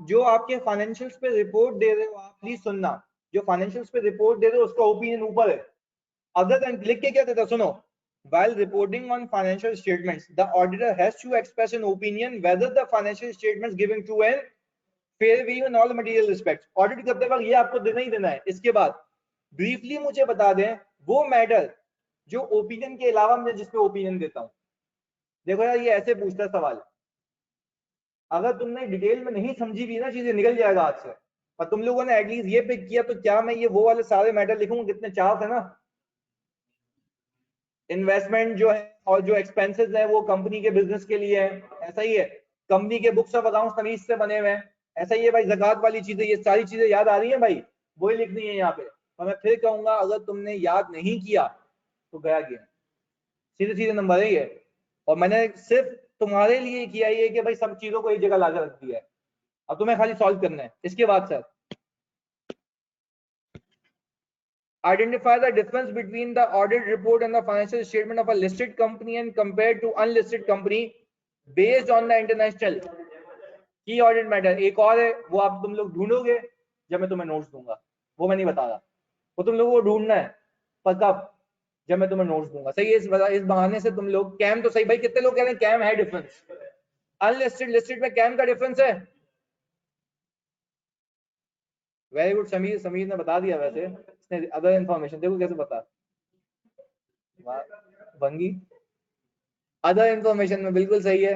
S1: जो आपके फाइनेंशियल्स पे रिपोर्ट दे रहे हो आप, प्लीज सुनना, जो फाइनेंशियल्स पे रिपोर्ट दे रहे हो उसका ओपिनियन ऊपर है। अदर देन लिख के क्या देता, सुनो। While reporting on financial statements, the auditor has to express an opinion whether the financial statements giving true and fair view in all material respects. Audit करते वक्त ये आपको देना ही देना है। इसके बाद ब्रीफली मुझे बता दें वो मैटर जो ओपिनियन के अलावा मैं जिस पे ओपिनियन देता हूं। देखो यार, ये ऐसे पूछता है सवाल, अगर तुमने डिटेल में नहीं समझी भी ना चीजें, निकल जाएगा हाथ से। और तुम लोगों ने एटलीस्ट ये पिक किया, तो क्या मैं ये वो वाले सारे मैटर लिखूंगा, कितने चार थे ना। इन्वेस्टमेंट जो है और जो एक्सपेंसेस है वो कंपनी के बिजनेस के लिए है, ऐसा ही है। कंपनी के बुक्स ऑफ अकाउंट्स तमीज से बने हुए हैं, ऐसा ही है भाई। ज़कात वाली चीजें, ये सारी चीजें याद आ रही हैं भाई, वही लिखनी है यहाँ पे। और मैं फिर कहूंगा, अगर तुमने याद नहीं किया तो गया गया, सीधे सीधे नंबर है ये। और मैंने सिर्फ तुम्हारे लिए किया ये कि भाई सब चीजों को एक जगह लाकर रख दिया है, अब तुम्हें खाली सॉल्व करना है। इसके बाद sir, identify the difference between the audit report and the financial statement of a listed company and compared to unlisted company based on the international key audit matter। एक और है, वो आप तुम लोग ढूंढोगे जब मैं तुम्हें नोट्स दूंगा, वो मैं नहीं बता रहा, वो तुम लोगों को ढूंढना है। पर कब? जब मैं तुम्हें नोट्स दूंगा। सही है, इस बहाने से तुम लोग कैम तो सही भाई, कितने लोग कह रहे हैं कैम है डिफरेंस, अनलिस्टेड लिस्टेड में कैम का डिफरेंस है। वेरी गुड समीर, समीर ने बता दिया। वैसे इसने अदर इन्फॉर्मेशन देखो कैसे बता, बंगी अदर इन्फॉर्मेशन में बिल्कुल सही है,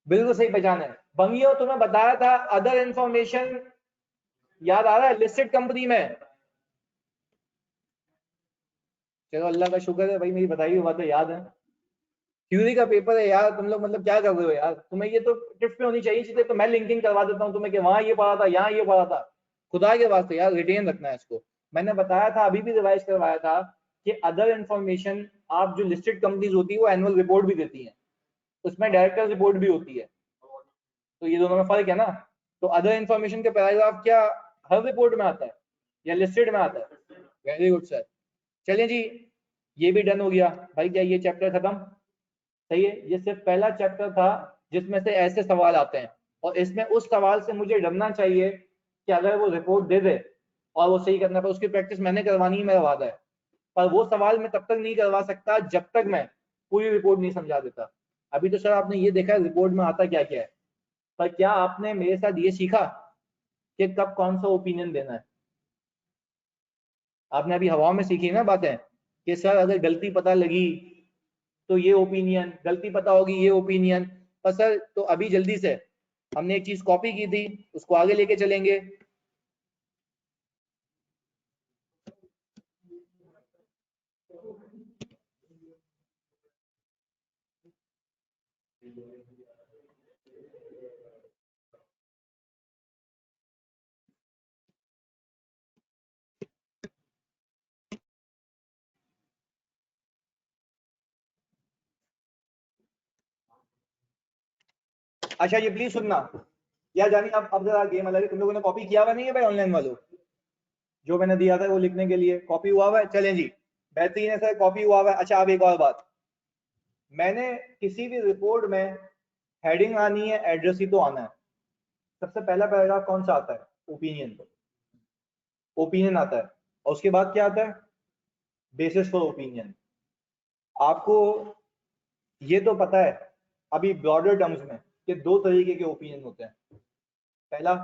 S1: बिल्कुल सही पहचान है। बंगियों तुम्हें बताया था अदर इन्फॉर्मेशन, याद आ रहा है, लिस्टेड कंपनी में। चलो अल्लाह का शुक्र है भाई, मेरी बताई हुई बातें याद है। थ्योरी का पेपर है यार, तुम लोग मतलब क्या कर रहे हो यार, तुम्हें ये तो टिप्स पे होनी चाहिए चीजें। तो मैं लिंकिंग करवा देता हूँ तुम्हें कि वहां ये पढ़ा था, यहाँ ये पढ़ा था। खुदा के वास्ते यार रिटेन रखना है इसको। मैंने बताया था, अभी भी रिवाइज करवाया था कि अदर इन्फॉर्मेशन, आप जो लिस्टेड कंपनीज होती है वो एनुअल रिपोर्ट भी देती है, उसमें डायरेक्टर रिपोर्ट भी होती है, तो ये दोनों में फर्क है ना। तो अदर इन्फॉर्मेशन के पैराग्राफ क्या हर रिपोर्ट में आता है या लिस्टेड में आता है? Very good sir. चलिए जी, ये भी डन हो गया भाई। क्या ये चैप्टर खत्म? सही है, ये सिर्फ पहला चैप्टर था जिसमें से ऐसे सवाल आते हैं, और इसमें उस सवाल से मुझे डरना चाहिए कि अगर वो रिपोर्ट दे दे और वो सही करना, पर उसकी प्रैक्टिस मैंने करवानी है, मेरा वादा है। पर वो सवाल मैं तब तक नहीं करवा सकता जब तक मैं पूरी रिपोर्ट नहीं समझा देता। अभी तो सर आपने ये देखा है रिपोर्ट में आता क्या क्या है, पर क्या आपने मेरे साथ ये सीखा कि कब कौन सा ओपिनियन देना है? आपने अभी हवा में सीखी ना बातें कि सर अगर गलती पता लगी तो ये ओपिनियन, गलती पता होगी ये ओपिनियन। पर सर तो अभी जल्दी से हमने एक चीज कॉपी की थी, उसको आगे लेके चलेंगे। अच्छा ये प्लीज सुनना यार, जानी अब जरा गेम अलग है, तुम लोगों ने कॉपी किया हुआ नहीं है भाई ऑनलाइन वालों? जो मैंने दिया था वो लिखने के लिए कॉपी हुआ हुआ है? चलें जी, बेहतरीन है सर, कॉपी हुआ हुआ है। अच्छा अब एक और बात, मैंने किसी भी रिपोर्ट में हेडिंग आनी है, एड्रेस ही तो आना है। सबसे पहला पैराग्राफ कौन सा आता है? ओपिनियन, ओपिनियन आता है। और उसके बाद क्या आता है? Basis for opinion. आपको ये तो पता है अभी ब्रॉडर टर्म्स में कि दो तरीके के ओपिनियन होते हैं, पहला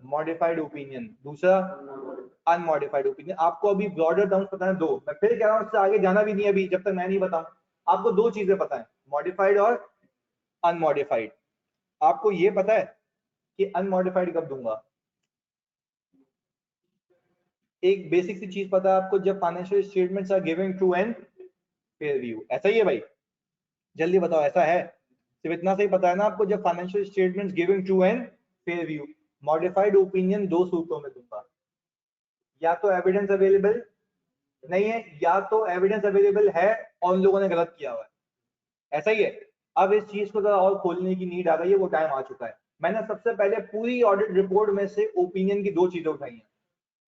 S1: मॉडिफाइड ओपिनियन, दूसरा अनमॉडिफाइड ओपिनियन। आपको अभी ब्रॉडर टर्म्स पता है दो, मैं फिर कह रहा हूं उससे आगे जाना भी नहीं अभी जब तक मैं नहीं बताऊं। आपको दो चीजें पता है, मॉडिफाइड और अनमॉडिफाइड। आपको ये पता है कि अनमॉडिफाइड कब दूंगा? एक बेसिक सी चीज पता है आपको, जब financial statements are giving true and fair view. ऐसा ही है भाई, जल्दी बताओ ऐसा है? सिर्फ इतना सही पता है ना आपको, जब financial statements giving true and fair view. Modified opinion दो सूत्रों में दूंगा, या तो एविडेंस अवेलेबल नहीं है, या तो एविडेंस अवेलेबल है और उन लोगों ने गलत किया हुआ है। ऐसा ही है। अब इस चीज को और खोलने की नीड आ गई है, वो टाइम आ चुका है। मैंने सबसे पहले पूरी ऑडिट रिपोर्ट में से ओपिनियन की दो चीजें उठाई हैं।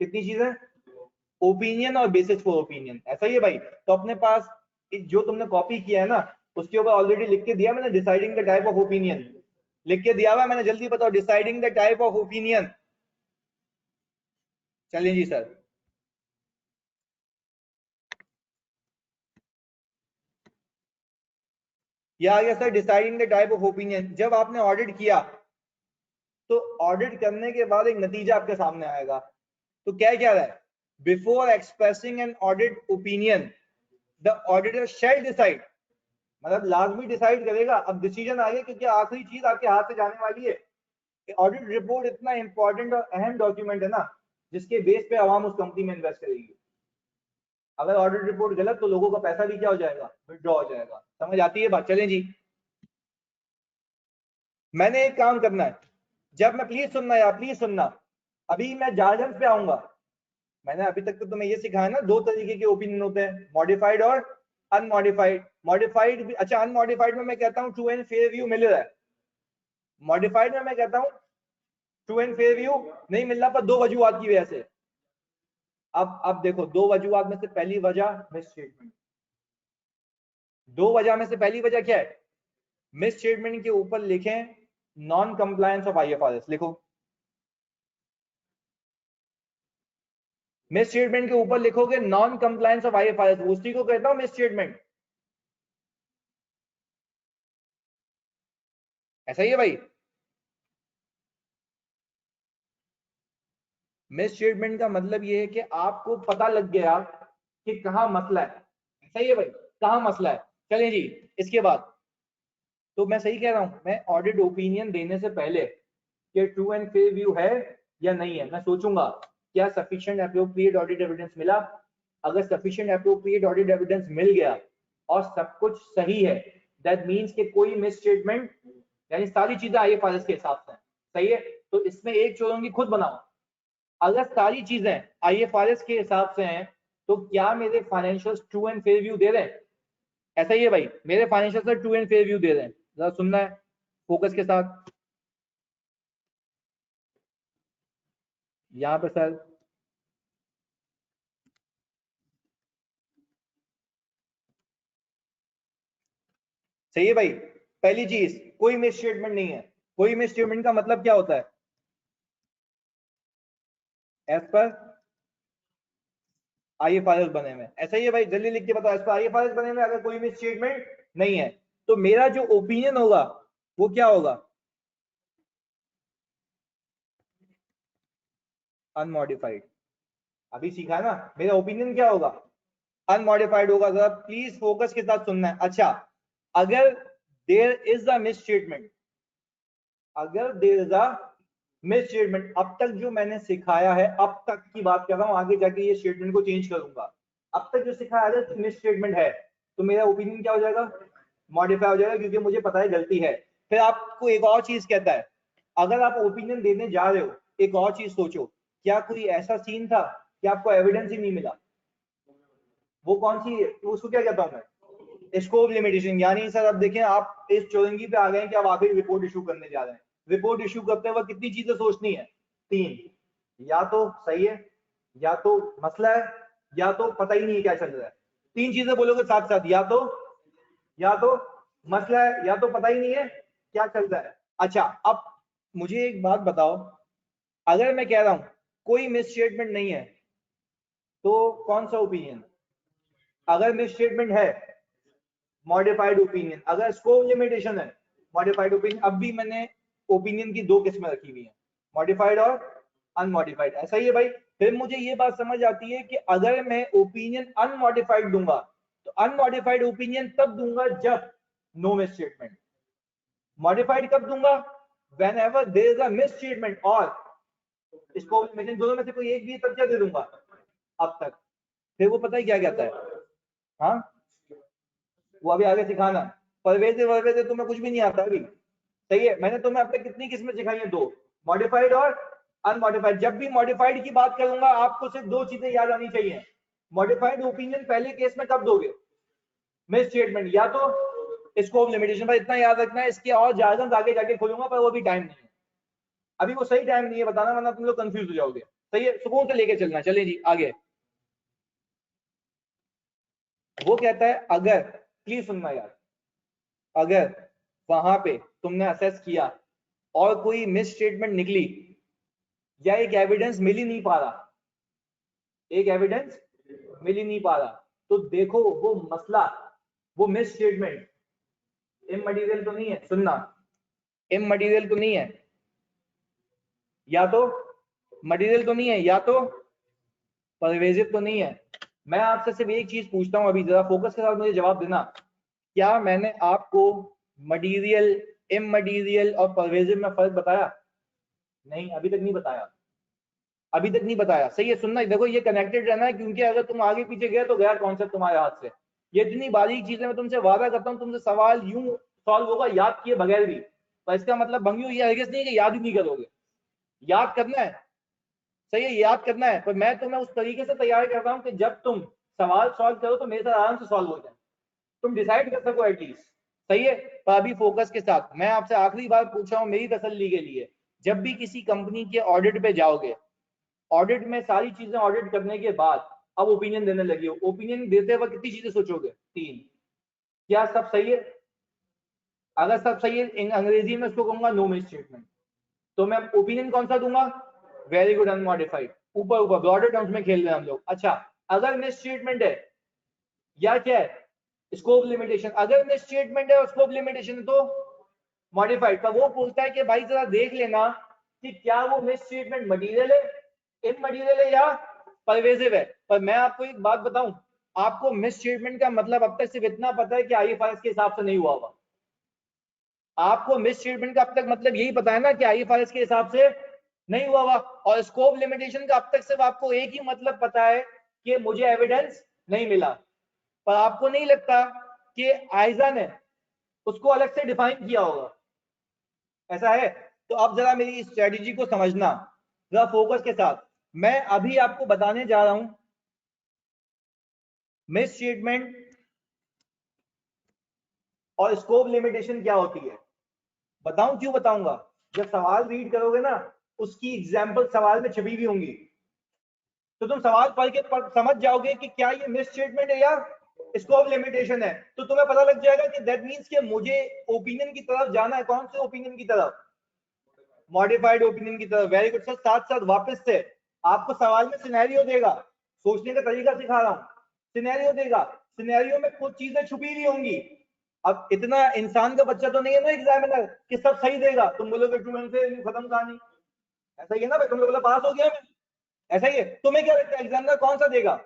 S1: कितनी चीजें? ओपिनियन और बेसिस फॉर ओपिनियन। ऐसा ही है भाई। तो अपने पास जो तुमने कॉपी किया है ना, उसके ऊपर ऑलरेडी लिख के दिया मैंने, deciding the type of opinion लिख के दिया हुआ मैंने। जल्दी बताओ, deciding the type of opinion. चलिए जी सर। यह आ गया sir, deciding the type of opinion. जब आपने ऑडिट किया तो ऑडिट करने के बाद एक नतीजा आपके सामने आएगा। तो क्या क्या रहा है? Before expressing an audit opinion the auditor shall decide, मतलब लाजमी डिसाइड करेगा। अब डिसीजन आ गया क्योंकि आखिरी चीज आपके हाथ से जाने वाली है। ऑडिट रिपोर्ट इतना इंपॉर्टेंट और अहम डॉक्यूमेंट है ना, जिसके बेस पे आवाम उस कंपनी में इन्वेस्ट करेगी। अगर ऑडिट रिपोर्ट गलत तो लोगों का पैसा भी क्या हो जाएगा? विड्रॉ हो जाएगा। समझ आती है बात? चलें जी। मैंने एक काम करना है, जब मैं, प्लीज सुनना यार, प्लीज सुनना, अभी मैं जार्गन्स पे आऊंगा। मैंने अभी तक तो तुम्हें ये सिखाया ना, दो तरीके के ओपिनियन होते हैं, मॉडिफाइड और अनमॉडिफाइड। मॉडिफाइड भी अच्छा, अनमॉडिफाइड में मैं कहता हूं ट्रू एंड फेयर व्यू मिल रहा है। मॉडिफाइड में मैं कहता हूं ट्रू एंड फेयर व्यू नहीं मिल रहा, पर दो वजूहत की वजह से। अब देखो, दो वजूहत में से पहली वजह मिस स्टेटमेंट। दो वजह में से पहली वजह क्या है? मिस स्टेटमेंट के ऊपर लिखें नॉन कंप्लायंस ऑफ आईएफआरएस, लिखो। मिस स्टेटमेंट के ऊपर लिखोगे नॉन कंप्लायंस ऑफ आईएफआरएस, उसी को कहता हूं मिस स्टेटमेंट। ऐसा ही है भाई। मिस स्टेटमेंट का मतलब ये है कि आपको पता लग गया कि कहां मसला है। ऐसा ही है भाई, कहां मसला है। चलिए जी, इसके बाद तो मैं सही कह रहा हूं, मैं ऑडिट ओपिनियन देने से पहले कि ट्रू एंड फेयर व्यू है या नहीं है, मैं सोचूंगा क्या सफिशिएंट एप्रोप्रिएट ऑडिट एविडेंस मिला। अगर सफिशिएंट एप्रोप्रिएट ऑडिट एविडेंस मिल गया और सब कुछ सही है, दैट मींस कि कोई मिस स्टेटमेंट, यानी सारी चीजें आईएफआरएस के हिसाब से सही है, तो इसमें एक चोरों खुद बनाओ। अगर सारी चीजें आईएफआरएस के हिसाब से हैं तो क्या मेरे financials true and fair view दे रहे हैं? ऐसा ही है भाई, मेरे financial sir true and fair view दे रहे हैं। जरा सुनना है फोकस के साथ। यहाँ पे सर सही है भाई। पहली चीज, कोई मिस स्टेटमेंट नहीं है। कोई मिस स्टेटमेंट का मतलब क्या होता है? एज पर आईएफआरएस बने में। ऐसा ही है भाई, जल्दी लिख के बताओ, एज पर आईएफआरएस बने में अगर कोई मिस स्टेटमेंट नहीं है तो मेरा जो ओपिनियन होगा वो क्या होगा? अनमॉडिफाइड। अभी सीखा है ना, मेरा ओपिनियन क्या होगा? अनमॉडिफाइड होगा। जरा प्लीज फोकस के साथ सुनना है। अच्छा, अगर there is a misstatement, अगर there is a misstatement, अब तक जो मैंने सिखाया है, अब तक की बात कर रहा हूं, आगे जाके ये स्टेटमेंट को चेंज करूंगा। अब तक जो सिखाया, अगर मिस स्टेटमेंट है तो मेरा ओपिनियन क्या हो जाएगा? मॉडिफाई हो जाएगा, क्योंकि मुझे पता है गलती है। फिर आपको एक और चीज कहता है, अगर आप ओपिनियन देने जा रहे हो, एक और चीज सोचो, क्या कोई ऐसा सीन था कि आपको एविडेंस ही नहीं मिला? वो कौन सी, उसको क्या कहता हूं मैं? Scope limitation. यानी सर अब देखें, आप इस चौरंगी पे आ गए कि आप आखिर रिपोर्ट इशू करने जा रहे हैं। रिपोर्ट इशू करते वक्त कितनी चीजें सोचनी है? तीन। या तो सही है, या तो मसला है, या तो पता ही नहीं है क्या चल रहा है। तीन चीजें बोलोगे साथ साथ, या तो मसला है, या तो पता ही नहीं है क्या चल रहा है। अच्छा, अब मुझे एक बात बताओ, अगर मैं कह रहा हूं कोई मिस स्टेटमेंट नहीं है, तो कौन सा ओपिनियन? अगर मिस स्टेटमेंट है मॉडिफाइड ओपिनियन, अगर स्कोप लिमिटेशन है मॉडिफाइड ओपिनियन। अब भी मैंने ओपिनियन की दो किस्में रखी हुई हैं, मॉडिफाइड और अनमॉडिफाइड। ऐसा ही है भाई। फिर मुझे ये बात समझ आती है कि अगर मैं ओपिनियन अनमॉडिफाइड दूंगा तो अनमॉडिफाइड ओपिनियन तब दूंगा जब नो मिस स्टेटमेंट। मॉडिफाइड कब दूंगा? whenever there is a misstatement और इसको दोनों में से कोई एक भी तब क्या दे दूंगा अब तक। फिर वो पता ही क्या कहता है, हाँ वो अभी आगे सिखाना। परवेज वर्वेज तुम्हें कुछ भी नहीं आता अभी, सही है। मैंने तुम्हें अब तक कितनी किस्में सिखाई है? दो, मॉडिफाइड और अनमॉडिफाइड। जब भी मॉडिफाइड की बात करूंगा आपको सिर्फ दो चीजें याद आनी चाहिए। मॉडिफाइड ओपिनियन पहले केस में कब दोगे? मिस स्टेटमेंट या तो स्कोप लिमिटेशन पर। इतना याद रखना है, इसके और ज्यादा आगे जाके खोलूंगा पर वो भी टाइम नहीं है अभी, वो सही टाइम नहीं है बताना, वरना तुम लोग कंफ्यूज हो जाओगे। सही है, सुकून से लेके चलना। चलिए जी आगे। वो कहता है अगर, प्लीज सुनना यार, अगर वहां पे तुमने असेस किया और कोई मिस स्टेटमेंट निकली या एक एविडेंस मिल ही नहीं पा रहा, एक एविडेंस मिल ही नहीं पा रहा, तो देखो वो मसला, वो मिस स्टेटमेंट इमटेरियल तो नहीं है, सुनना, इमटेरियल तो नहीं है, या तो मटेरियल तो नहीं है, या तो परवेजिव तो नहीं है। मैं आपसे सिर्फ एक चीज पूछता हूं, अभी जरा फोकस के साथ मुझे जवाब देना। क्या मैंने आपको मटेरियल, इमटेरियल और परवेजिव में फर्क बताया? नहीं, अभी तक नहीं बताया, अभी तक नहीं बताया। सही है, सुनना, देखो ये कनेक्टेड रहना है, क्योंकि अगर तुम आगे पीछे गए तो गया कॉन्सेप्ट तुम्हारे हाथ से। ये इतनी बारीक चीजें मैं तुमसे वादा करता हूँ, तुमसे सवाल यूं सॉल्व होगा याद किए बगैर भी। पर इसका मतलब भंगियो ये हरगिज नहीं कि याद ही नहीं करोगे, याद करना है। सही है, याद करना है, पर मैं तुम्हें उस तरीके से तैयार करता हूँ कि जब तुम सवाल सॉल्व करो तो मेरे साथ आराम से सॉल्व हो जाए, तुम डिसाइड कर सको एटलीस्ट। सही है, पर अभी फोकस के साथ मैं आपसे आखिरी बार पूछ रहा हूँ मेरी तसल्ली के लिए, जब भी किसी कंपनी के ऑडिट पे जाओगे, ऑडिट में सारी चीजें ऑडिट करने के बाद अब ओपिनियन देने लगी हो, ओपिनियन देते वक्त कितनी चीजें सोचोगे? तीन। क्या सब सही है? अगर सब सही है, अंग्रेजी में उसको कहूंगा नो मिस स्टेटमेंट। तो मैं ओपिनियन कौन सा दूंगा? Very good, unmodified. ऊपर ऊपर ब्रॉडर टर्म्स में खेल रहे हैं हम लोग। अच्छा, अगर मिस स्टेटमेंट है या क्या है? Scope limitation. अगर मिस स्टेटमेंट है और स्कोप लिमिटेशन है तो मॉडिफाइड। का वो पूछता है कि भाई जरा देख लेना कि क्या वो मिस स्टेटमेंट मटेरियल है, इमटेरियल है या परवेजिव है। पर मैं आपको एक बात बताऊं, आपको मिस स्टेटमेंट का मतलब अब तक सिर्फ इतना पता है कि आईएफआरएस के हिसाब से नहीं हुआ हुआ। आपको मिस स्टेटमेंट का अब तक मतलब यही पता है ना कि आईएफआरएस के हिसाब से नहीं हुआ हुआ। और स्कोप लिमिटेशन का अब तक सिर्फ आपको एक ही मतलब पता है कि मुझे एविडेंस नहीं मिला। पर आपको नहीं लगता कि आइजा ने उसको अलग से डिफाइन किया होगा? ऐसा है? तो अब जरा मेरी स्ट्रेटेजी को समझना जरा फोकस के साथ। मैं अभी आपको बताने जा रहा हूं मिस स्टेटमेंट और स्कोप लिमिटेशन क्या होती है। बताऊं क्यों बताऊंगा? जब सवाल रीड करोगे ना, उसकी एग्जांपल सवाल में छपी हुई होंगी, तो तुम सवाल पढ़ के समझ जाओगे कि क्या ये मिस स्टेटमेंट है या स्कोप लिमिटेशन है। तो तुम्हें पता लग जाएगा कि दैट मींस कि मुझे ओपिनियन की तरफ जाना है। कौन से ओपिनियन की तरफ? मॉडिफाइड ओपिनियन की तरफ। Very good sir. साथ साथ वापस से आपको सवाल में सिनेरियो देगा, सोचने का तरीका सिखा रहा हूं। सिनेरियो देगा, सिनेरियो में कुछ चीजें छुपी हुई होंगी। अब इतना इंसान का बच्चा तो नहीं है ना एग्जामिनर कि सब सही देगा, तुम बोलोगे स्टूडेंट से खत्म कहानी। ऐसा ही है ना भाई, तुम लोग बोला पास हो गया मैं, ऐसा ही है। तुम्हें क्या लगता है एग्जामिनर कौन सा देगा?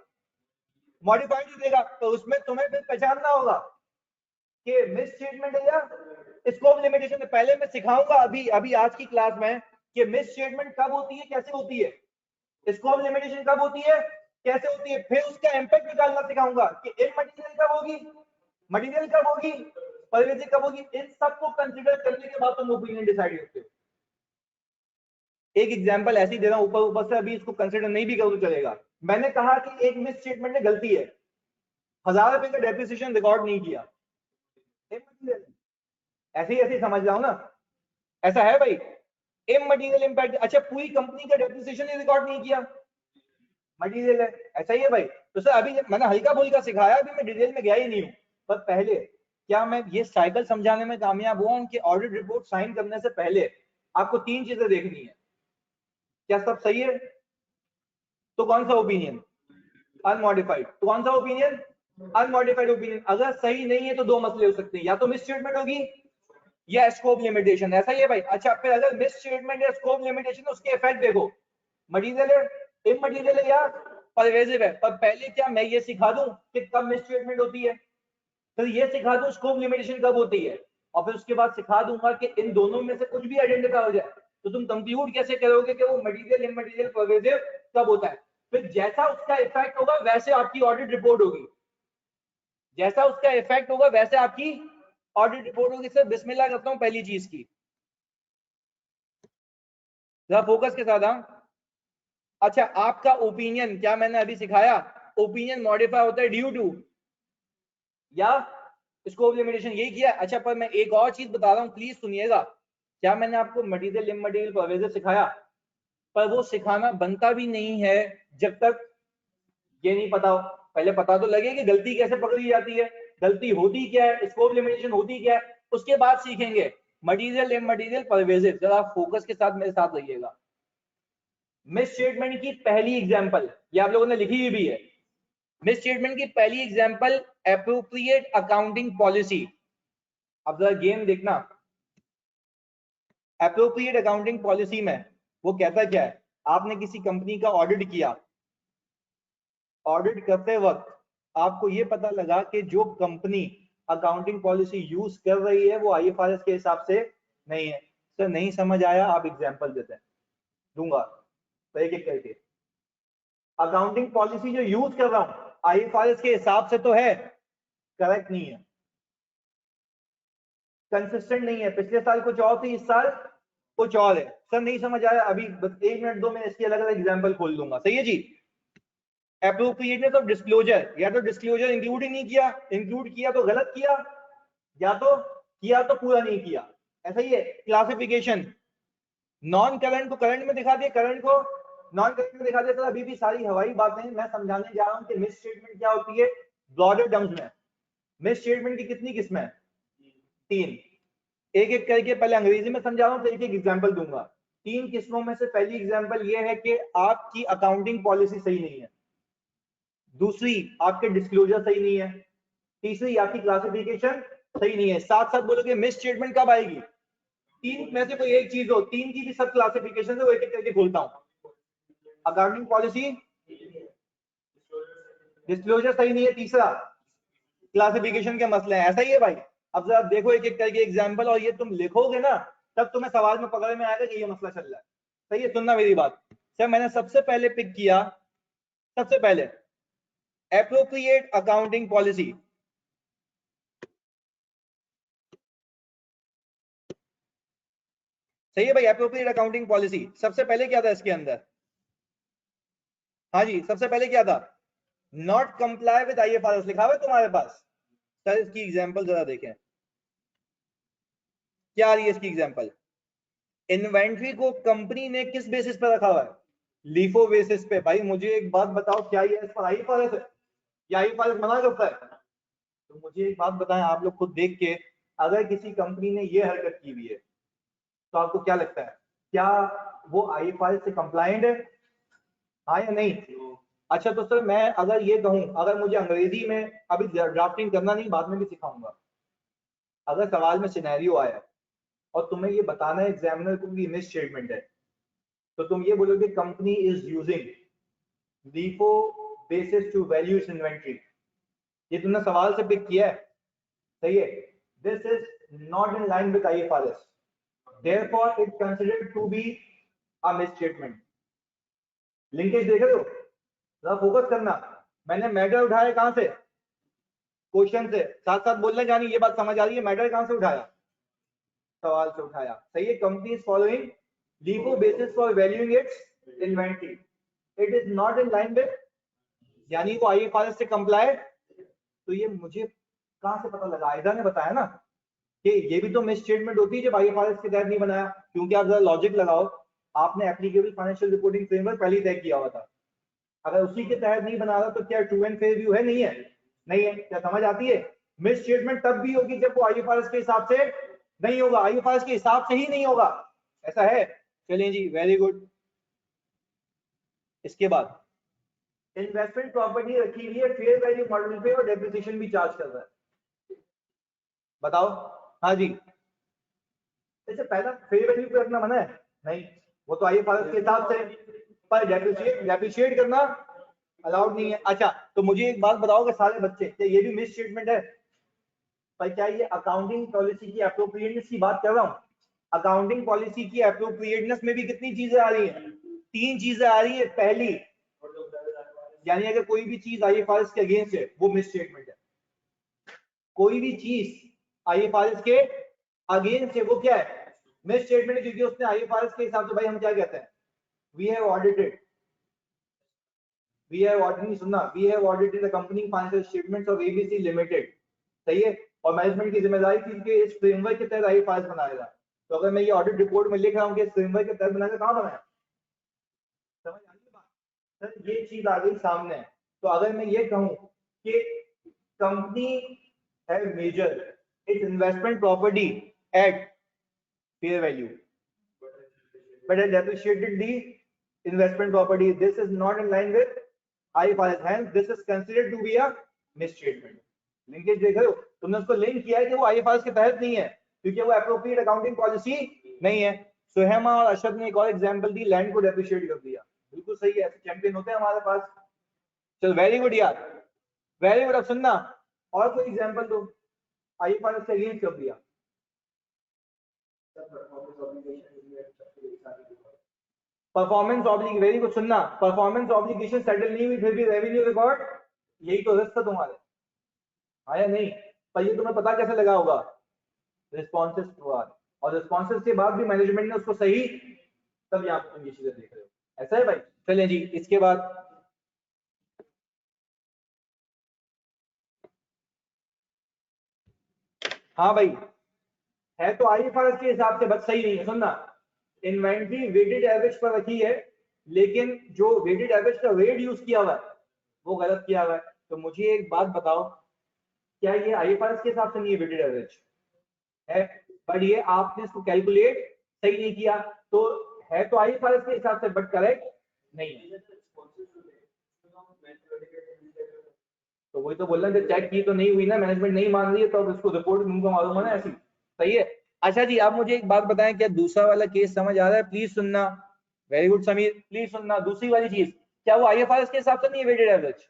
S1: मॉडिफाइड ही देगा। तो उसमें तुम्हें फिर पहचानना होगा कि मिस स्टेटमेंट है या स्कोप लिमिटेशन है। पहले मैं सिखाऊंगा अभी अभी आज की क्लास में कि मिस स्टेटमेंट कब होती है, कैसे होती है, स्कोप लिमिटेशन कब होती है, कैसे होती है। फिर उसका इंपैक्ट निकालना सिखाऊंगा कि इमटेरियल कब होगी, मटेरियल कब होगी, परवेजिव कब होगी। इन सबको कंसीडर करने के बाद तुम ओपिनियन डिसाइड करते हो। एक एग्जांपल ऐसे ही दे रहा हूं ऊपर ऊपर से, अभी इसको कंसीडर नहीं भी करो तो चलेगा। मैंने कहा कि एक मिस स्टेटमेंट में गलती है, 1000 रुपए का डेप्रिसिएशन रिकॉर्ड नहीं किया, ऐसे ही ऐसे ही समझ रहा हूं ना, ऐसा है भाई। इमटेरियल इंपैक्ट, अच्छा पूरी कंपनी का डेप्रिसिएशन ही रिकॉर्ड नहीं किया, मटेरियल है। ऐसा ही है भाई। तो सर अभी मैंने हल्का फुल्का सिखाया, अभी मैं डिटेल में गया ही नहीं हूँ। पर पहले क्या मैं ये साइकिल समझाने में कामयाब हुआ हूं कि ऑडिट रिपोर्ट साइन करने से पहले आपको तीन चीजें देखनी है। क्या सब सही है? तो कौन सा ओपिनियन? अनमॉडिफाइड। तो कौन सा ओपिनियन? Unmodified opinion. अगर सही नहीं है तो दो मसले हो सकते हैं, या तो मिस स्टेटमेंट होगी या स्कोप लिमिटेशन। ऐसा ही है भाई। अच्छा, फिर अगर मिस स्टेटमेंट या स्कोप लिमिटेशन, उसके इफेक्ट देखो, मटीरियल है, इमटीरियल है या परवेजिव है। पर पहले क्या मैं ये सिखा दूं कि कब मिस स्टेटमेंट होती है, फिर ये सिखा दूं स्कोप लिमिटेशन कब होती है, और फिर उसके बाद सिखा दूंगा कि इन दोनों में से कुछ भी आइडेंटिफाई हो जाए तो तुम कंक्लूड कैसे करोगे कि वो मटीरियल इमटीरियल परवेजिव कब होता है। फिर जैसा उसका इफेक्ट होगा वैसे आपकी ऑडिट रिपोर्ट होगी, जैसा उसका इफेक्ट होगा वैसे आपकी ऑडिट रिपोर्ट होगी। सर बिस्मिल्लाह करता हूं पहली चीज की, जरा फोकस के साथ। हाँ, अच्छा, आपका ओपिनियन क्या मैंने अभी सिखाया, ओपिनियन मॉडिफाई होता है ड्यू टू या स्कोप लिमिटेशन, यही किया। अच्छा, पर मैं एक और चीज बता रहा हूं, प्लीज सुनिएगा। क्या मैंने आपको मटीरियल इमटीरियल परवेजिव सिखाया? पर वो सिखाना बनता भी नहीं है जब तक ये नहीं पता हो। पहले पता तो लगे कि गलती कैसे पकड़ी जाती है, गलती होती क्या है, स्कोप लिमिटेशन होती क्या है, उसके बाद सीखेंगे मटीरियल इमटीरियल परवेजिव। जरा फोकस के साथ मेरे साथ रहिएगा। मिस स्टेटमेंट की पहली एग्जांपल ये आप लोगों ने लिखी हुई भी है। मिस स्टेटमेंट की पहली एग्जांपल एप्रोप्रिएट अकाउंटिंग पॉलिसी। अब जरा गेम देखना, एप्रोप्रिएट अकाउंटिंग पॉलिसी में वो कहता क्या है, आपने किसी कंपनी का ऑडिट किया, ऑडिट करते वक्त आपको ये पता लगा कि जो कंपनी अकाउंटिंग पॉलिसी यूज कर रही है वो आईएफआरएस के हिसाब से नहीं है। सर नहीं समझ आया, आप एग्जांपल देते हैं, दूंगा तो एक एक करके। अकाउंटिंग पॉलिसी जो यूज कर रहा हूं आईएफआरएस के हिसाब से तो है, करेक्ट नहीं है, कंसिस्टेंट नहीं है, पिछले साल कुछ और थी, इस साल कुछ और है। सर नहीं समझ आया, अभी बस एक मिनट दो, मैं इसकी अलग अलग एग्जांपल खोल दूंगा। सही है जी। एप्रोप्रिएटनेस ऑफ डिस्क्लोजर, या तो डिस्क्लोजर इंक्लूड ही नहीं किया, इंक्लूड किया तो गलत किया, या तो किया तो पूरा नहीं किया। ऐसा ही है। क्लासिफिकेशन, नॉन करंट को करंट में दिखा दिया, करंट को नॉन करंट में दिखा दिया। तो अभी भी सारी हवाई बातें मैं समझाने जा रहा हूं कि मिस स्टेटमेंट क्या होती है ब्रॉडर टर्म्स में। मिस स्टेटमेंट की कितनी किस्में हैं? तीन। एक एक करके पहले अंग्रेजी में समझा रहा हूं, फिर एक एक एग्जांपल दूंगा। तीन किस्मों में से पहली एग्जांपल ये है कि आपकी अकाउंटिंग पॉलिसी सही नहीं है, दूसरी आपके डिस्क्लोजर सही नहीं है, तीसरी आपकी क्लासिफिकेशन सही नहीं है। साथ साथ बोलोगे मिस स्टेटमेंट कब आएगी? तीन में से कोई एक चीज हो, तीन की भी सब क्लासिफिकेशन है, वो एक एक करके खोलता हूं। अकाउंटिंग पॉलिसी, डिस्क्लोजर सही नहीं है, तीसरा क्लासिफिकेशन के मसले हैं। ऐसा ही है भाई। अब जरा देखो एक एक करके एग्जांपल, और ये तुम लिखोगे ना तब तुम्हें सवाल में पकड़ में आएगा कि ये मसला चल रहा है। सही है, सुनना मेरी बात। सर मैंने सबसे पहले पिक किया, सबसे पहले एप्रोप्रिएट अकाउंटिंग पॉलिसी। सही है भाई, एप्रोप्रिएट अकाउंटिंग पॉलिसी। सबसे पहले क्या था इसके अंदर? हाँ जी, सबसे पहले क्या था? नॉट कंप्लाई विद आईएफआरएस लिखा हुआ है तुम्हारे पास। सर इसकी एग्जांपल जरा देखें, क्या आ रही है इसकी एग्जांपल? इन्वेंट्री को कंपनी ने किस बेसिस पर रखा हुआ है? लीफो बेसिस पे। भाई मुझे एक बात बताओ, क्या ये इस पर आईएफआरएस है या आईएफआरएस मना करता है? तो मुझे एक बात बताएं आप लोग खुद देख के, अगर किसी कंपनी ने ये हरकत की हुई है तो आपको क्या लगता है, क्या वो आईएफआरएस से कंप्लायंट है, हाँ या नहीं? अच्छा, तो सर मैं अगर ये कहूं, अगर मुझे अंग्रेजी में अभी ड्राफ्टिंग करना नहीं, बाद में भी सिखाऊंगा, अगर सवाल में सिनेरियो आया और तुम्हें ये बताना है एग्जामिनर को कि मिस स्टेटमेंट है, तो तुम ये बोलोगे company is using LIFO basis to value its inventory। ये तुमने सवाल से पिक किया है, सही है। This is not in line with IFRS, therefore it considered to be a misstatement। Linkage देख रहे हो? जरा फोकस करना। मैंने मैटर उठाया कहां से? क्वेश्चन से। साथ साथ बोलना जानी, ये बात समझ आ रही है? मैटर कहां से उठाया? सवाल से उठाया। सही है। Company is following LIFO basis for valuing its inventory, it is not in line with, यानी वो IFRS से कंप्लाई। तो ये मुझे कहां से पता लगा? आयदा ने बताया ना कि ये भी तो मिस स्टेटमेंट होती है जब IFRS के तहत नहीं बनाया। क्योंकि आप जरा लॉजिक लगाओ, आपने एप्लीकेबल फाइनेंशियल रिपोर्टिंग फ्रेमवर्क पहले तय किया हुआ था, अगर उसी के तहत नहीं बना रहा तो क्या ट्रू एंड फेयर व्यू है? नहीं है, नहीं है। क्या समझ आती है? मिस स्टेटमेंट तब भी होगी जब वो IFRS के हिसाब से नहीं होगा, IFRS के हिसाब से ही नहीं होगा। ऐसा है। चलिए जी, वेरी गुड। इसके बाद इन्वेस्टमेंट प्रॉपर्टी रखी हुई है फेयर वैल्यू मॉडल पे और डेप्रिसिएशन भी चार्ज कर रहा है। बताओ। हाँ जी, अच्छा पहला फेयर वैल्यू पे रखना मना है? नहीं, वो तो आईएफआरएस के हिसाब से, पर डेप्रिशिएट करना अलाउड नहीं है। अच्छा तो मुझे एक बात बताओ कि सारे बच्चे, क्या ये भी मिस स्टेटमेंट है? पर क्या ये अकाउंटिंग पॉलिसी की एप्रोप्रिएटनेस की बात कर रहा हूँ? अकाउंटिंग पॉलिसी की एप्रोप्रिएटनेस में भी कितनी चीजें आ रही हैं? 3 चीजें आ रही है। पहली, यानी अगर कोई भी चीज आईएफआरएस के अगेंस्ट है वो मिस स्टेटमेंट है। कोई भी चीज आईएफआरएस के अगेंस्ट है वो क्या है? मिस स्टेटमेंट है, क्योंकि उसने आईएफआरएस के हिसाब से, भाई हम क्या कहते हैं, वी हैव ऑडिटेड, सुनना, we have audited the company financial statements of ABC limited, सही है, और मैनेजमेंट की जिम्मेदारी थी कि इस फ्रेमवर्क के तहत आईएफआरएस बनाएगा। तो अगर मैं ये ऑडिट रिपोर्ट में लिख रहा हूँ कि इस फ्रेमवर्क के तहत बनाएगा, कहाँ बनाया? समझ आ रही बात? सर ये चीज आ गई सामने। तो अगर मैं ये कहूँ कि company have measure its investment property at fair value, but has depreciated the investment property. This is not in line with IFRS. Hence, this is considered to be a misstatement. Linkage देख रहे हो? तुमने उसको link किया है कि वो IFRS के तहत नहीं है, क्योंकि वो एप्रोप्रिएट अकाउंटिंग पॉलिसी नहीं है। सुहेमा और अशद ने एक और एग्जांपल दी, लैंड को डेप्रिशिएट कर दिया। बिल्कुल सही है, ऐसे चैंपियन होते हैं हमारे पास। चल वेरी गुड यार, वेरी गुड। अब सुनना, और कोई एग्जांपल दो, आईएफआरएस से अगेंस्ट कर दिया। Performance obligation, very good. सुनना, परफॉर्मेंस ऑब्लिगेशन सेटल नहीं हुई फिर भी रेवेन्यू रिकॉर्ड, यही तो रिस्क था तुम्हारे, आया नहीं? पर ये तुम्हें पता कैसे लगा होगा? रिस्पॉन्सेस हुआ, और रिस्पॉन्सेस के बाद भी मैनेजमेंट ने उसको सही, तब यहाँ पे तुम ये चीजें देख रहे हो। ऐसा है भाई? चलिए जी, इसके बाद हाँ भाई, है तो आईएफआरएस के हिसाब से, बस सही नहीं है। सुनना, इन्वेंट्री वेटेड एवरेज पर रखी है, लेकिन जो वेटेड एवरेज का रेट यूज किया हुआ है वो गलत किया हुआ है। तो मुझे एक बात बताओ, क्या ये आईएफआरएस के हिसाब से नहीं है वेटेड एवरेज? है, बट ये आपने इसको कैलकुलेट सही नहीं किया, तो है तो आईएफआरएस के हिसाब से बट करेक्ट नहीं है। तो वही तो बोलना, जब चेक की तो नहीं हुई ना, मैनेजमेंट नहीं मान रही है, तो अब इसको रिपोर्ट तुमको मालूम है ना ऐसी, सही है। अच्छा जी, आप मुझे एक बात बताएं, क्या दूसरा वाला केस समझ आ रहा है? प्लीज सुनना, वेरी गुड समीर, प्लीज सुनना। दूसरी वाली चीज, क्या वो आईएफआरएस के हिसाब से नहीं है वेटेड एवरेज?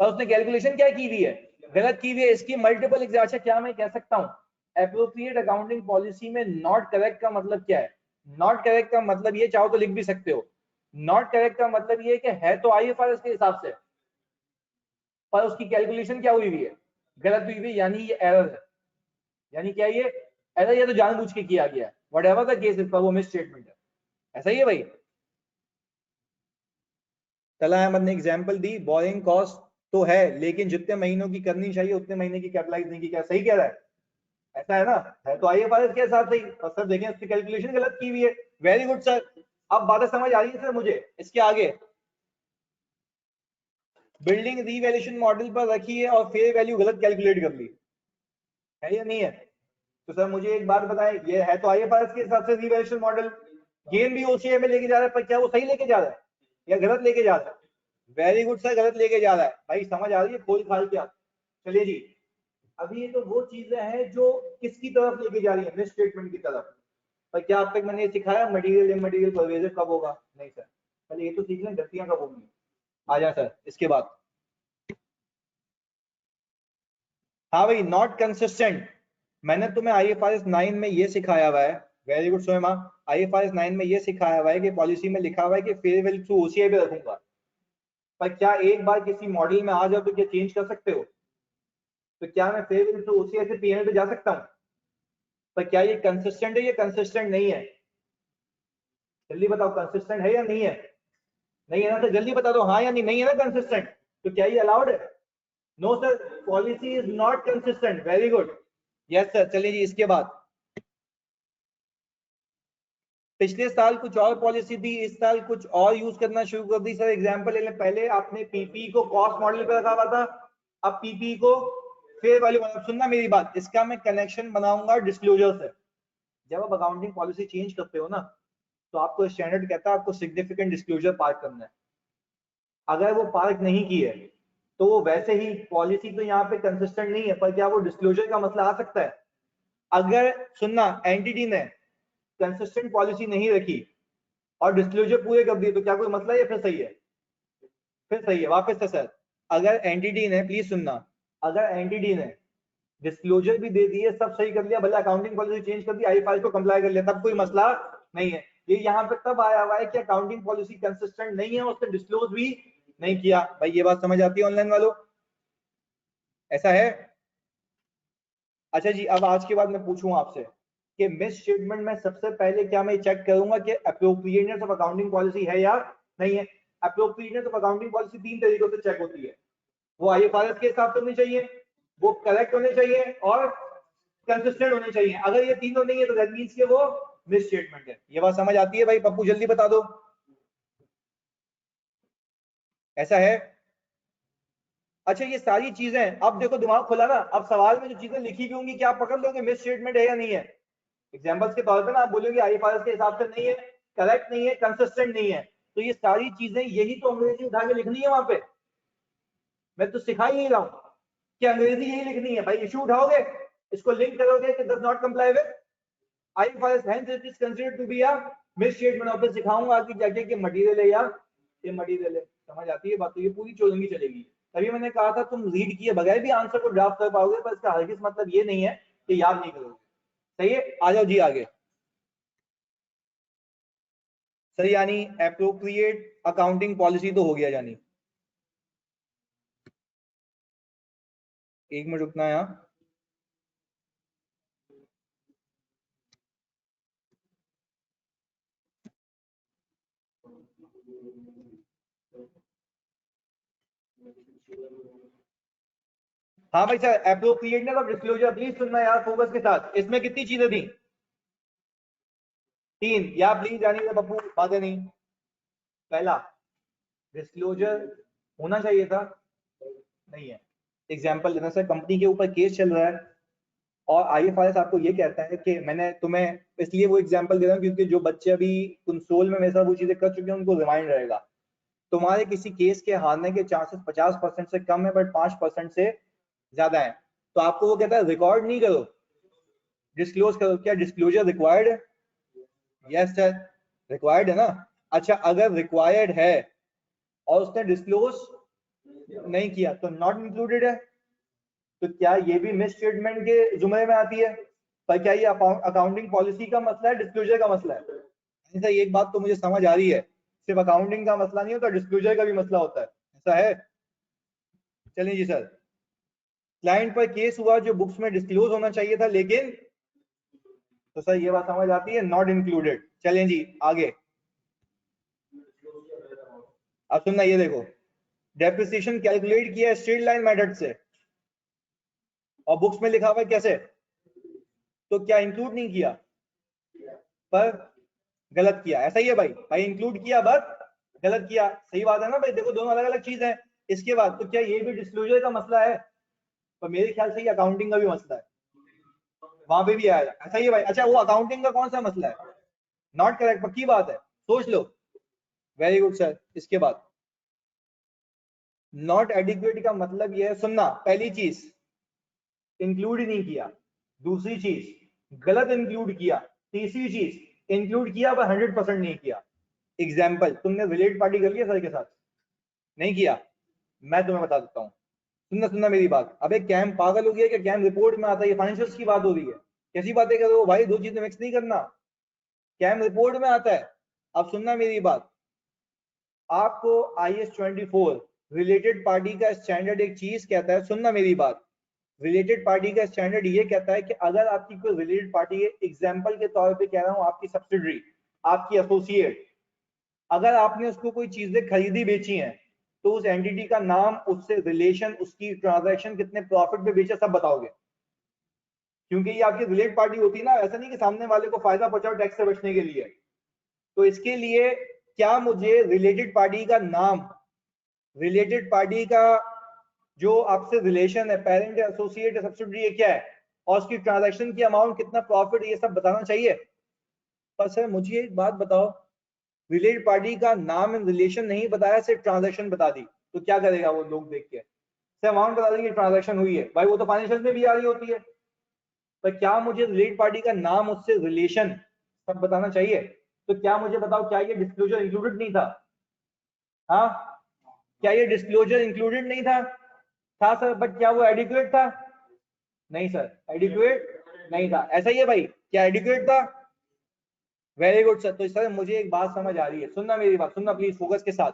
S1: पर उसने कैलकुलेशन क्या की हुई है? गलत की हुई है। इसकी मल्टीपल एग्जाम्पल। अच्छा, क्या मैं कह सकता हूँ एप्रोप्रिएट अकाउंटिंग पॉलिसी में नॉट करेक्ट का मतलब क्या है? नॉट करेक्ट का मतलब ये, चाहो तो लिख भी सकते हो, नॉट करेक्ट का मतलब ये कि है तो आईएफआरएस के हिसाब से, पर उसकी कैलकुलेशन क्या हुई हुई है? गलत हुई हुई, यानी ये एरर है। यानी क्या ये एरर? ये तो जानबूझ के किया गया है, व्हाटएवर द केस इज, पर वो मिस स्टेटमेंट है। ऐसा ही है भाई। तला अहमद ने एग्जांपल दी, बोरिंग कॉस्ट तो है, लेकिन जितने महीनों की करनी चाहिए उतने महीने की कैपिटलाइज नहीं की। क्या सही कह रहा है? ऐसा है ना? है तो आईएफआरएस के साथ सही, और सर देखें उसकी कैलकुलेशन गलत की हुई है। वेरी गुड सर, अब बातें समझ आ रही है सर मुझे। इसके आगे, बिल्डिंग रीवैल्यूएशन मॉडल पर रखी है और फेयर वैल्यू गलत कैलकुलेट कर ली, है या नहीं है? तो सर मुझे एक बात बताएं, ये है तो आईएफआरएस के हिसाब से रीवैल्यूएशन मॉडल, गेन भी ओसीआई में लेके जा रहा है, पर क्या वो सही लेके जा रहा है या गलत लेके जा रहा है? वेरी गुड सर, गलत लेके जा रहा है। भाई समझ आ रही है खोल खाल क्या? चलिए जी, अभी ये तो वो चीजें हैं जो किसकी तरफ लेके जा रही है, मिस स्टेटमेंट की तरफ। पर क्या अब तक मैंने सिखाया मटेरियल इमटेरियल परवेजिव कब होगा? नहीं सर, पहले ये तो सीख लें गलतियां कब होंगी। आ जाए सर इसके बाद। हाँ भाई, नॉट कंसिस्टेंट, मैंने तुम्हें आईएफआरएस 9 में ये सिखाया हुआ है। वेरी गुड सोएमा, आईएफआरएस 9 में ये सिखाया हुआ है कि पॉलिसी में लिखा हुआ है कि फेयर वैल्यू थ्रू ओसीआई पे रखूंगा। पर क्या एक बार किसी मॉडल में आ जाओ तो क्या चेंज कर सकते हो? तो क्या मैं फेयर वैल्यू थ्रू ओसीआई से पीएनएल पे जा सकता हूँ? पर क्या ये कंसिस्टेंट है या कंसिस्टेंट नहीं है? जल्दी बताओ, कंसिस्टेंट है या नहीं है? नहीं है ना? तो जल्दी बता दो हाँ या नहीं, नहीं है ना कंसिस्टेंट, तो क्या ये अलाउड है? No sir, policy is not consistent. Very good, yes sir. चलिए जी, इसके बाद, पिछले साल कुछ और पॉलिसी थी, इस साल कुछ और यूज करना शुरू कर दी। सर एग्जांपल ले लें, पहले आपने पीपी को कॉस्ट मॉडल पे रखा हुआ था, अब पीपी को फेयर वैल्यू मॉडल। सुनना मेरी बात, इसका मैं कनेक्शन बनाऊंगा डिस्क्लोजर से। जब आप अकाउंटिंग पॉलिसी चेंज करते हो ना, तो आपको स्टैंडर्ड कहता है आपको सिग्निफिकेंट डिस्क्लोजर पार्ट करना है। अगर वो पार्क नहीं की है तो वो वैसे ही पॉलिसी तो यहाँ पे कंसिस्टेंट नहीं है, पर क्या वो डिस्क्लोजर का मसला आ सकता है? अगर सुनना एंटिटी ने कंसिस्टेंट पॉलिसी नहीं रखी और डिस्क्लोजर पूरे कर दिए तो क्या कोई मसला है या फिर सही है? फिर सही है। वापस से सर, अगर एंटिटी ने, प्लीज सुनना, अगर एंटिटी ने डिस्क्लोजर भी दे दिए, सब सही कर लिया, भले अकाउंटिंग पॉलिसी चेंज कर दी, आईएफआरएस को कंप्लाई कर लिया, तब कोई मसला नहीं है। ये यहाँ पे तब आया हुआ है कि अकाउंटिंग पॉलिसी कंसिस्टेंट नहीं है, उसने डिस्क्लोज भी नहीं किया। भाई ये बात समझ आती है ऑनलाइन वालों? ऐसा है? अच्छा जी, अब आज के बाद मैं पूछूं आपसे कि मिस स्टेटमेंट में सबसे पहले क्या मैं चेक करूंगा कि अप्रोप्रिएटनेस ऑफ अकाउंटिंग पॉलिसी है या नहीं है? अप्रोप्रिएटनेस ऑफ अकाउंटिंग पॉलिसी 3 तरीकों से चेक होती है। वो आईएफआरएस के हिसाब से होनी चाहिए, वो करेक्ट होने चाहिए और कंसिस्टेंट होने चाहिए। अगर ये तीनों नहीं है तो दैट मींस कि वो मिस स्टेटमेंट है। ये बात समझ आती है भाई? पप्पू जल्दी बता दो। ऐसा है? अच्छा, ये सारी चीजें अब देखो, दिमाग खुला ना, अब सवाल में जो चीजें लिखी हुई होंगी क्या आप पकड़ लोगे मिस स्टेटमेंट है या नहीं है? एग्जांपल्स के तौर पे ना आप बोलोगे आईएफआरएस के हिसाब से नहीं है, करेक्ट नहीं है, कंसिस्टेंट नहीं है, तो ये सारी चीजें यही तो अंग्रेजी उठा के लिखनी है वहां पे। मैं तो सिखा ही नहीं रहा हूं कि अंग्रेजी यही लिखनी है भाई। इशू उठाओगे, इसको लिंक करोगे कि does not comply with IFRS, hence it is considered to be a misstatement. और फिर सिखाऊंगा कि जाके कि मटेरियल है या ये मटेरियल है। समझ आती है बात? तो ये पूरी चोलंगी चलेगी। तभी मैंने कहा था तुम रीड किए बगैर भी आंसर को ड्राफ्ट कर पाओगे, पर इसका हरगिज मतलब ये नहीं है कि याद नहीं करोगे। सही है, आ जाओ जी आगे। सर यानी एप्रोप्रिएट अकाउंटिंग पॉलिसी तो हो गया यानी। एक मिनट रुकना है यहाँ। हाँ भाई sir, appropriateness of disclosure, please सुनना यार फोकस के साथ। इसमें कितनी चीजें थी? 3। या प्लीज जानिए पप्पू, बातें नहीं। पहला, डिस्क्लोजर होना चाहिए था, नहीं है। एग्जाम्पल देना सर, कंपनी के ऊपर केस चल रहा है और आईएफआरएस आपको ये कहता है कि मैंने तुम्हें, इसलिए वो एग्जांपल दे रहा हूँ क्योंकि जो बच्चे अभी कंसोल में मेरे साथ वो चीजें कर चुके हैं उनको रिमाइंड रहेगा। तुम्हारे किसी केस के हारने के चांसेस 50% से कम है, बट 5% से ज्यादा है, तो आपको वो कहता है रिकॉर्ड नहीं करो, डिस्क्लोज करो। क्या डिस्क्लोजर रिक्वायर्ड है? यस सर, रिक्वायर्ड है ना। अच्छा, अगर रिक्वायर्ड है और उसने डिस्क्लोज नहीं किया तो नॉट इंक्लूडेड है। तो क्या ये भी मिस स्टेटमेंट के जुमरे में आती है? पर क्या ये अकाउंटिंग पॉलिसी का मसला है, डिस्क्लोजर का मसला है? ऐसा, एक बात तो मुझे समझ आ रही है, सिर्फ अकाउंटिंग का मसला नहीं होता, डिस्क्लोजर का भी मसला होता है। ऐसा है? चलिए जी सर, क्लाइंट पर केस हुआ जो बुक्स में डिस्क्लोज होना चाहिए था लेकिन, तो सर ये बात समझ आती है, नॉट इंक्लूडेड। चलें जी आगे। अब सुनना, ये देखो, डेप्रिसिएशन कैलकुलेट किया स्ट्रेट लाइन मेथड से और बुक्स में लिखा हुआ है कैसे, तो क्या इंक्लूड नहीं किया? पर गलत किया। ऐसा ही है भाई? भाई इंक्लूड किया बट गलत किया। सही बात है ना भाई? देखो दोनों अलग अलग चीज है। इसके बाद तो क्या ये भी डिस्क्लोजर का मसला है? पर मेरे ख्याल से ये अकाउंटिंग का भी मसला है, वहां पे भी आएगा। ऐसा ही है भाई? अच्छा, वो अकाउंटिंग का कौन सा मसला है? नॉट करेक्ट, पक्की बात है, सोच लो। Very good sir. इसके बाद नॉट एडिक्वेट का मतलब ये है, सुनना, पहली चीज इंक्लूड ही नहीं किया, दूसरी चीज गलत इंक्लूड किया, तीसरी चीज इंक्लूड किया पर 100% नहीं किया। एग्जाम्पल, तुमने रिलेट पार्टी कर लिया सर के साथ? नहीं किया? मैं तुम्हें बता देता हूँ, सुनना सुनना मेरी बात। अबे कैम पागल हो गया क्या? कैम रिपोर्ट में आता है, ये फाइनेंशियल्स की बात हो रही है, कैसी बातें कर रहे हो भाई? दो चीजें मिक्स नहीं करना। कैम रिपोर्ट में आता है। अब सुनना मेरी बात, आपको IS 24 रिलेटेड पार्टी का स्टैंडर्ड एक चीज कहता है, सुनना मेरी बात, रिलेटेड पार्टी का स्टैंडर्ड ये कहता है कि अगर आपकी कोई रिलेटेड पार्टी है, एग्जांपल के तौर पे कह रहा हूं, आपकी सब्सिडरी, आपकी एसोसिएट, अगर आपने उसको कोई चीजें खरीदी बेची हैं तो उस एंटिटी का नाम, उससे रिलेशन, उसकी ट्रांजैक्शन, कितने प्रॉफिट पे बेचा, सब बताओगे, क्योंकि ये आपकी रिलेटेड पार्टी होती है ना। ऐसा नहीं कि सामने वाले को फायदा पहुंचाओ टैक्स से बचने के लिए। तो इसके लिए क्या मुझे रिलेटेड पार्टी का नाम, रिलेटेड पार्टी का जो आपसे रिलेशन है, पेरेंट है, एसोसिएट है, सब्सिडरी है, क्या है, और उसकी ट्रांजैक्शन की अमाउंट, कितना प्रॉफिट, ये सब बताना चाहिए? पर सर मुझे एक बात बताओ, रिलेटेड पार्टी का नाम एंड रिलेशन नहीं बताया, सिर्फ ट्रांजैक्शन बता दी, तो क्या करेगा वो लोग देख के? सिर्फ अमाउंट बता दी कि ट्रांजैक्शन हुई है, भाई वो तो फाइनेंशियल में भी आ रही होती है। पर क्या मुझे रिलेटेड पार्टी का नाम, उससे रिलेशन सब बताना चाहिए? तो क्या मुझे बताओ, क्या ये डिस्क्लोजर इंक्लूडेड नहीं था? हाँ, क्या ये डिस्क्लोजर इंक्लूडेड नहीं था? था सर, बट क्या वो एडिक्वेट था? नहीं सर, एडिक्वेट नहीं था। ऐसा ही है भाई, क्या एडिक्वेट था? Very good sir. तो सर मुझे एक बात समझ आ रही है, सुनना मेरी बात, सुनना प्लीज फोकस के साथ।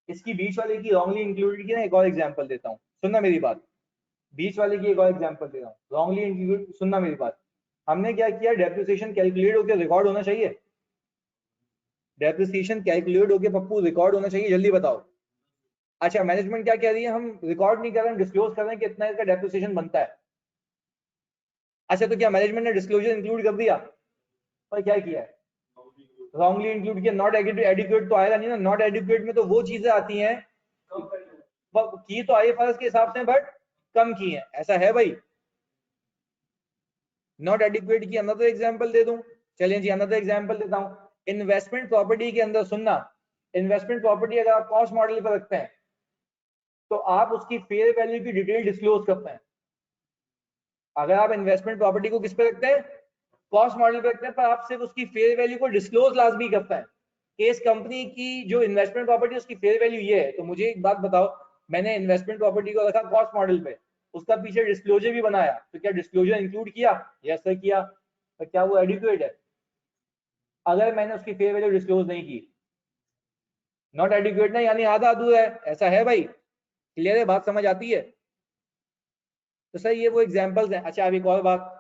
S1: इसकी बीच वाले की रॉन्गली इंक्लूडेड की ना एक और एग्जांपल देता हूँ, सुनना मेरी बात। बीच वाले की एक और एग्जांपल दे रहा हूँ, रॉन्गली इंक्लूडेड, सुनना मेरी बात। हमने क्या किया, डेप्रिसिएशन कैलकुलेट होकर रिकॉर्ड होना चाहिए। डेप्रिसिएशन कैलकुलेट होकर पप्पू रिकॉर्ड होना चाहिए, जल्दी बताओ। अच्छा, मैनेजमेंट क्या कह रही है, हम रिकॉर्ड नहीं कर रहे हैं, डिस्क्लोज कर रहे हैं कि इतना इसका डेप्रिसिएशन बनता है। अच्छा, तो क्या मैनेजमेंट ने डिस्क्लोजर इंक्लूड कर दिया? पर क्या किया है, रॉन्गली इंक्लूड किया। नॉट एडिक्वेट तो आएगा नहीं ना, नॉट एडिक्वेट में तो वो चीजें आती हैं की तो आईएफआरएस के हिसाब से, बट कम की है, ऐसा है भाई। नॉट एडिक्वेट की अनदर एग्जांपल दे दूं? चलिए जी, अनदर एग्जांपल देता हूं। इन्वेस्टमेंट प्रॉपर्टी के अंदर सुनना, इन्वेस्टमेंट प्रॉपर्टी अगर आप कॉस्ट मॉडल पर रखते हैं तो आप उसकी फेयर वैल्यू की डिटेल डिस्क्लोज करते हैं। अगर आप इन्वेस्टमेंट प्रॉपर्टी को किस पे रखते हैं, कॉस्ट मॉडल पे रखते हैं, पर आप सिर्फ उसकी फेयर वैल्यू को डिस्क्लोज लाजमी करते हैं कि इस कंपनी की जो इन्वेस्टमेंट प्रॉपर्टी उसकी फेयर वैल्यू ये है। तो मुझे एक बात बताओ, मैंने इन्वेस्टमेंट प्रॉपर्टी को रखा कॉस्ट मॉडल पे, उसका पीछे डिस्क्लोजर भी बनाया, तो क्या डिस्क्लोजर इंक्लूड किया? यस सर किया। तो क्या वो एडिक्वेट है अगर मैंने उसकी फेयर वैल्यू डिस्क्लोज नहीं की? नॉट एडिक्वेट ना, यानी आधा अधूरा है, ऐसा है भाई। क्लियर है, बात समझ आती है? तो सर ये वो एग्जांपल्स हैं। अच्छा, अब एक और बात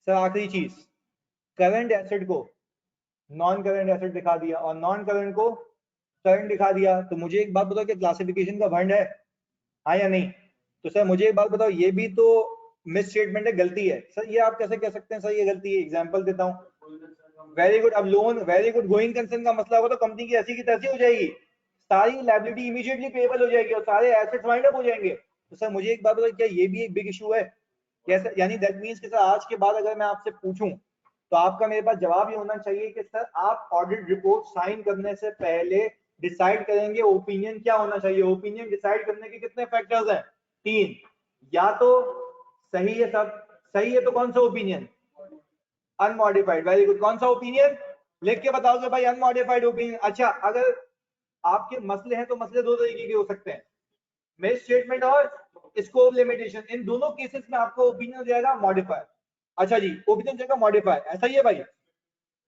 S1: सर, आखिरी चीज, करंट एसेट को नॉन करंट एसेट दिखा दिया और नॉन करंट को करंट दिखा दिया, तो मुझे एक बात बताओ कि क्लासिफिकेशन का भंड है, हाँ या नहीं? तो सर मुझे एक बात बताओ, ये भी तो मिस स्टेटमेंट है, गलती है सर, ये आप कैसे कह सकते हैं सर ये गलती है? एग्जांपल देता हूँ, वेरी गुड। अब loan, very good, going concern का मसला होगा तो कंपनी की ऐसी की तैसी हो जाएगी, सारी लायबिलिटी इमीडिएटली पेएबल हो जाएगी और सारे एसेट्स वाइंड अप हो जाएंगे। तो सर मुझे एक बात बताओ, क्या ये भी एक बिग इशू है? कैसे, यानी दैट मींस कि सर आज के बाद अगर मैं आपसे पूछूं तो आपका मेरे पास जवाब ये होना चाहिए कि सर आप ऑडिट रिपोर्ट साइन करने से पहले डिसाइड करेंगे ओपिनियन क्या होना चाहिए। ओपिनियन डिसाइड करने के कितने फैक्टर्स हैं? 3। या तो सही है, सब सही है, तो कौन सा ओपिनियन? अनमॉडिफाइड। वेरी गुड, कौन सा ओपिनियन? लिख के बताओगे भाई, अनमॉडिफाइड ओपिनियन। अच्छा, अगर आपके मसले हैं तो मसले दो तरीके के हो सकते हैं, मिस स्टेटमेंट और स्कोप लिमिटेशन। इन दोनों केसेस में आपको ओपिनियन हो जाएगा मॉडिफायर। अच्छा जी, ओपिनियन जाएगा मॉडिफायर, ऐसा ही है भाई।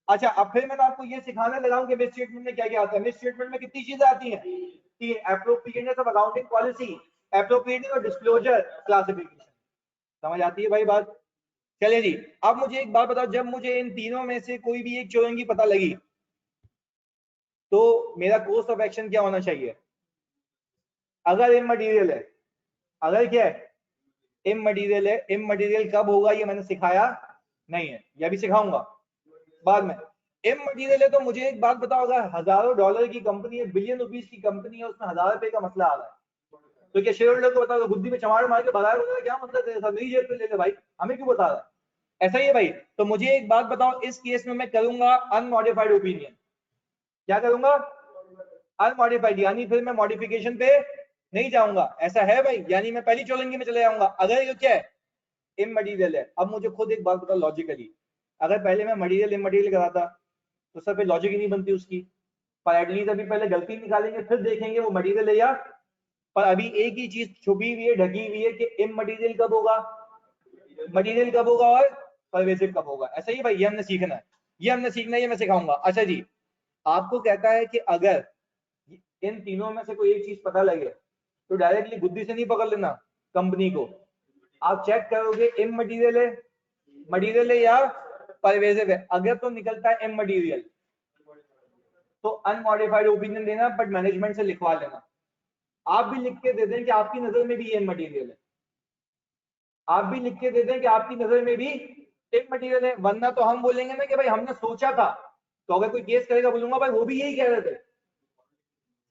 S1: अच्छा, अब फिर मैं आपको ये सिखाने लगा हूं कि मिस स्टेटमेंट में क्या क्या आता है। मिस स्टेटमेंट में कितनी चीजें आती हैं? तीन, appropriateness of accounting policy, appropriateness और डिस्क्लोजर क्लासिफिकेशन। समझ आती है भाई बात? चलिए जी, अब मुझे एक बात बताओ, जब मुझे इन तीनों में से कोई भी एक चोरंगी पता लगी तो मेरा कोर्स ऑफ एक्शन क्या होना चाहिए? अगर इमटेरियल है, अगर क्या है, इमटेरियल है, इमटेरियल कब होगा ये मैंने सिखाया नहीं है, ये भी सिखाऊंगा बाद में। इमटेरियल है तो मुझे एक बात बताओ, अगर हजारों डॉलर की कंपनी है, बिलियन रुपीस की कंपनी है, उसमें 1000 रुपए का मसला आ रहा है, तो क्या शेयर होल्डर को बताओ, तो बुद्धि में चमाड़ मार के भगाया होगा, क्या मतलब है, सब मेरी जेब पे ले ले भाई, हमें क्यों बता रहा है? ऐसा ही है भाई। तो मुझे एक बात बताओ, इस केस में मैं करूंगा अनमॉडिफाइड ओपिनियन। क्या करूंगा? अनमॉडिफाइड, यानी फिर मैं मॉडिफिकेशन पे नहीं जाऊंगा, ऐसा है भाई, यानी मैं पहली चौलंगी में चले जाऊंगा अगर ये क्या है, इमटेरियल है। अब मुझे खुद एक बात बताओ लॉजिकली, अगर पहले मैं मटेरियल इमटेरियल कराता तो सर फिर लॉजिक ही नहीं बनती उसकी। पर एटलीस्ट अभी पहले गलती निकालेंगे, फिर देखेंगे वो मटेरियल है या, पर अभी एक ही चीज छुपी हुई है, ढकी हुई है कि इमटेरियल कब होगा, मटेरियल कब होगा और परवेसिव कब होगा। ऐसा ही भाई, ये हमने सीखना है, ये हमने सीखना है, ये मैं सिखाऊंगा। अच्छा जी, आपको कहता है कि अगर इन तीनों में से कोई एक चीज पता लगे तो डायरेक्टली बुद्धि से नहीं पकड़ लेना कंपनी को, आप चेक करोगे इमटेरियल है, मटेरियल है या परवेसिव है। अगर तो निकलता है इमटेरियल तो अनमॉडिफाइड ओपिनियन देना, बट मैनेजमेंट से लिखवा लेना। आप भी लिख के दे दें कि आपकी नजर में भी ये इमटेरियल है, आप भी लिख के दे दें कि आपकी नजर में भी इमटेरियल है, वरना तो हम बोलेंगे ना कि भाई हमने सोचा था, तो अगर कोई केस करेगा बोलूंगा भाई वो भी यही कह रहे थे,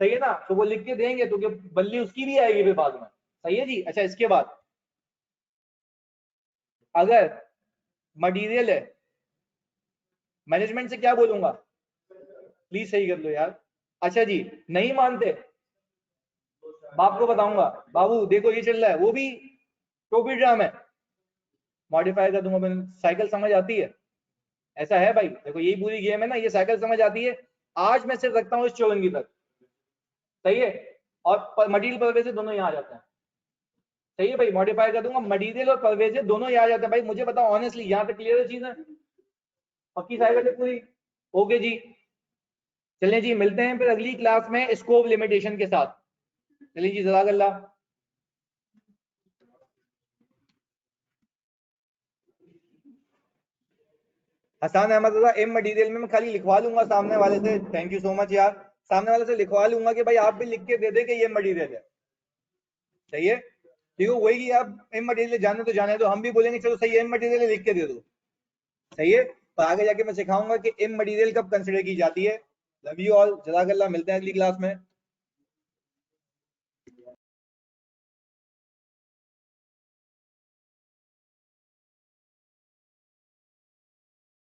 S1: सही है ना? तो वो लिख के देंगे तो बल्ली उसकी भी आएगी फिर बाद में। सही है जी। अच्छा, इसके बाद अगर मटेरियल है मैनेजमेंट से क्या बोलूंगा? प्लीज सही कर लो यार। अच्छा जी, नहीं मानते, बाप को बताऊंगा, बाबू देखो ये चल रहा है, वो भी टोपी ड्राम है, मॉडिफाई कर दूंगा मैं। साइकिल समझ आती है? ऐसा है भाई, देखो यही पूरी गेम है ना, ये साइकिल समझ आती है। आज मैं सिर्फ रखता हूँ इस चौरंगी तक, सही है, और मटीरियल परवेज दोनों यहाँ आ जाते हैं। सही है भाई, मॉडिफाई कर दूंगा, मटीरियल और परवेज दोनों यहाँ आ जाते हैं। भाई मुझे बताओ ऑनेस्टली, यहाँ तक क्लियर है चीज है? पक्की साइकिल है पूरी? ओके जी, चलें जी, मिलते हैं फिर अगली क्लास में स्कोप लिमिटेशन के साथ। चलिए जी, जज़ाकल्लाह। हसान अहमद रजा, एम मटीरियल में मैं खाली लिखवा लूंगा सामने वाले से, थैंक यू सो मच यार, सामने वाले से लिखवा लूंगा कि भाई आप भी लिख के दे दे कि ये मटीरियल है। सही है, ठीक है, वही कि आप एम मटीरियल जाने तो जाने दो, हम भी बोलेंगे चलो सही है एम मटीरियल लिख के दे दो। सही है, तो आगे जाके मैं सिखाऊंगा कि एम मटीरियल कब कंसिडर की जाती है। लव यू ऑल, जज़ाकल्लाह, मिलते हैं अगली क्लास में।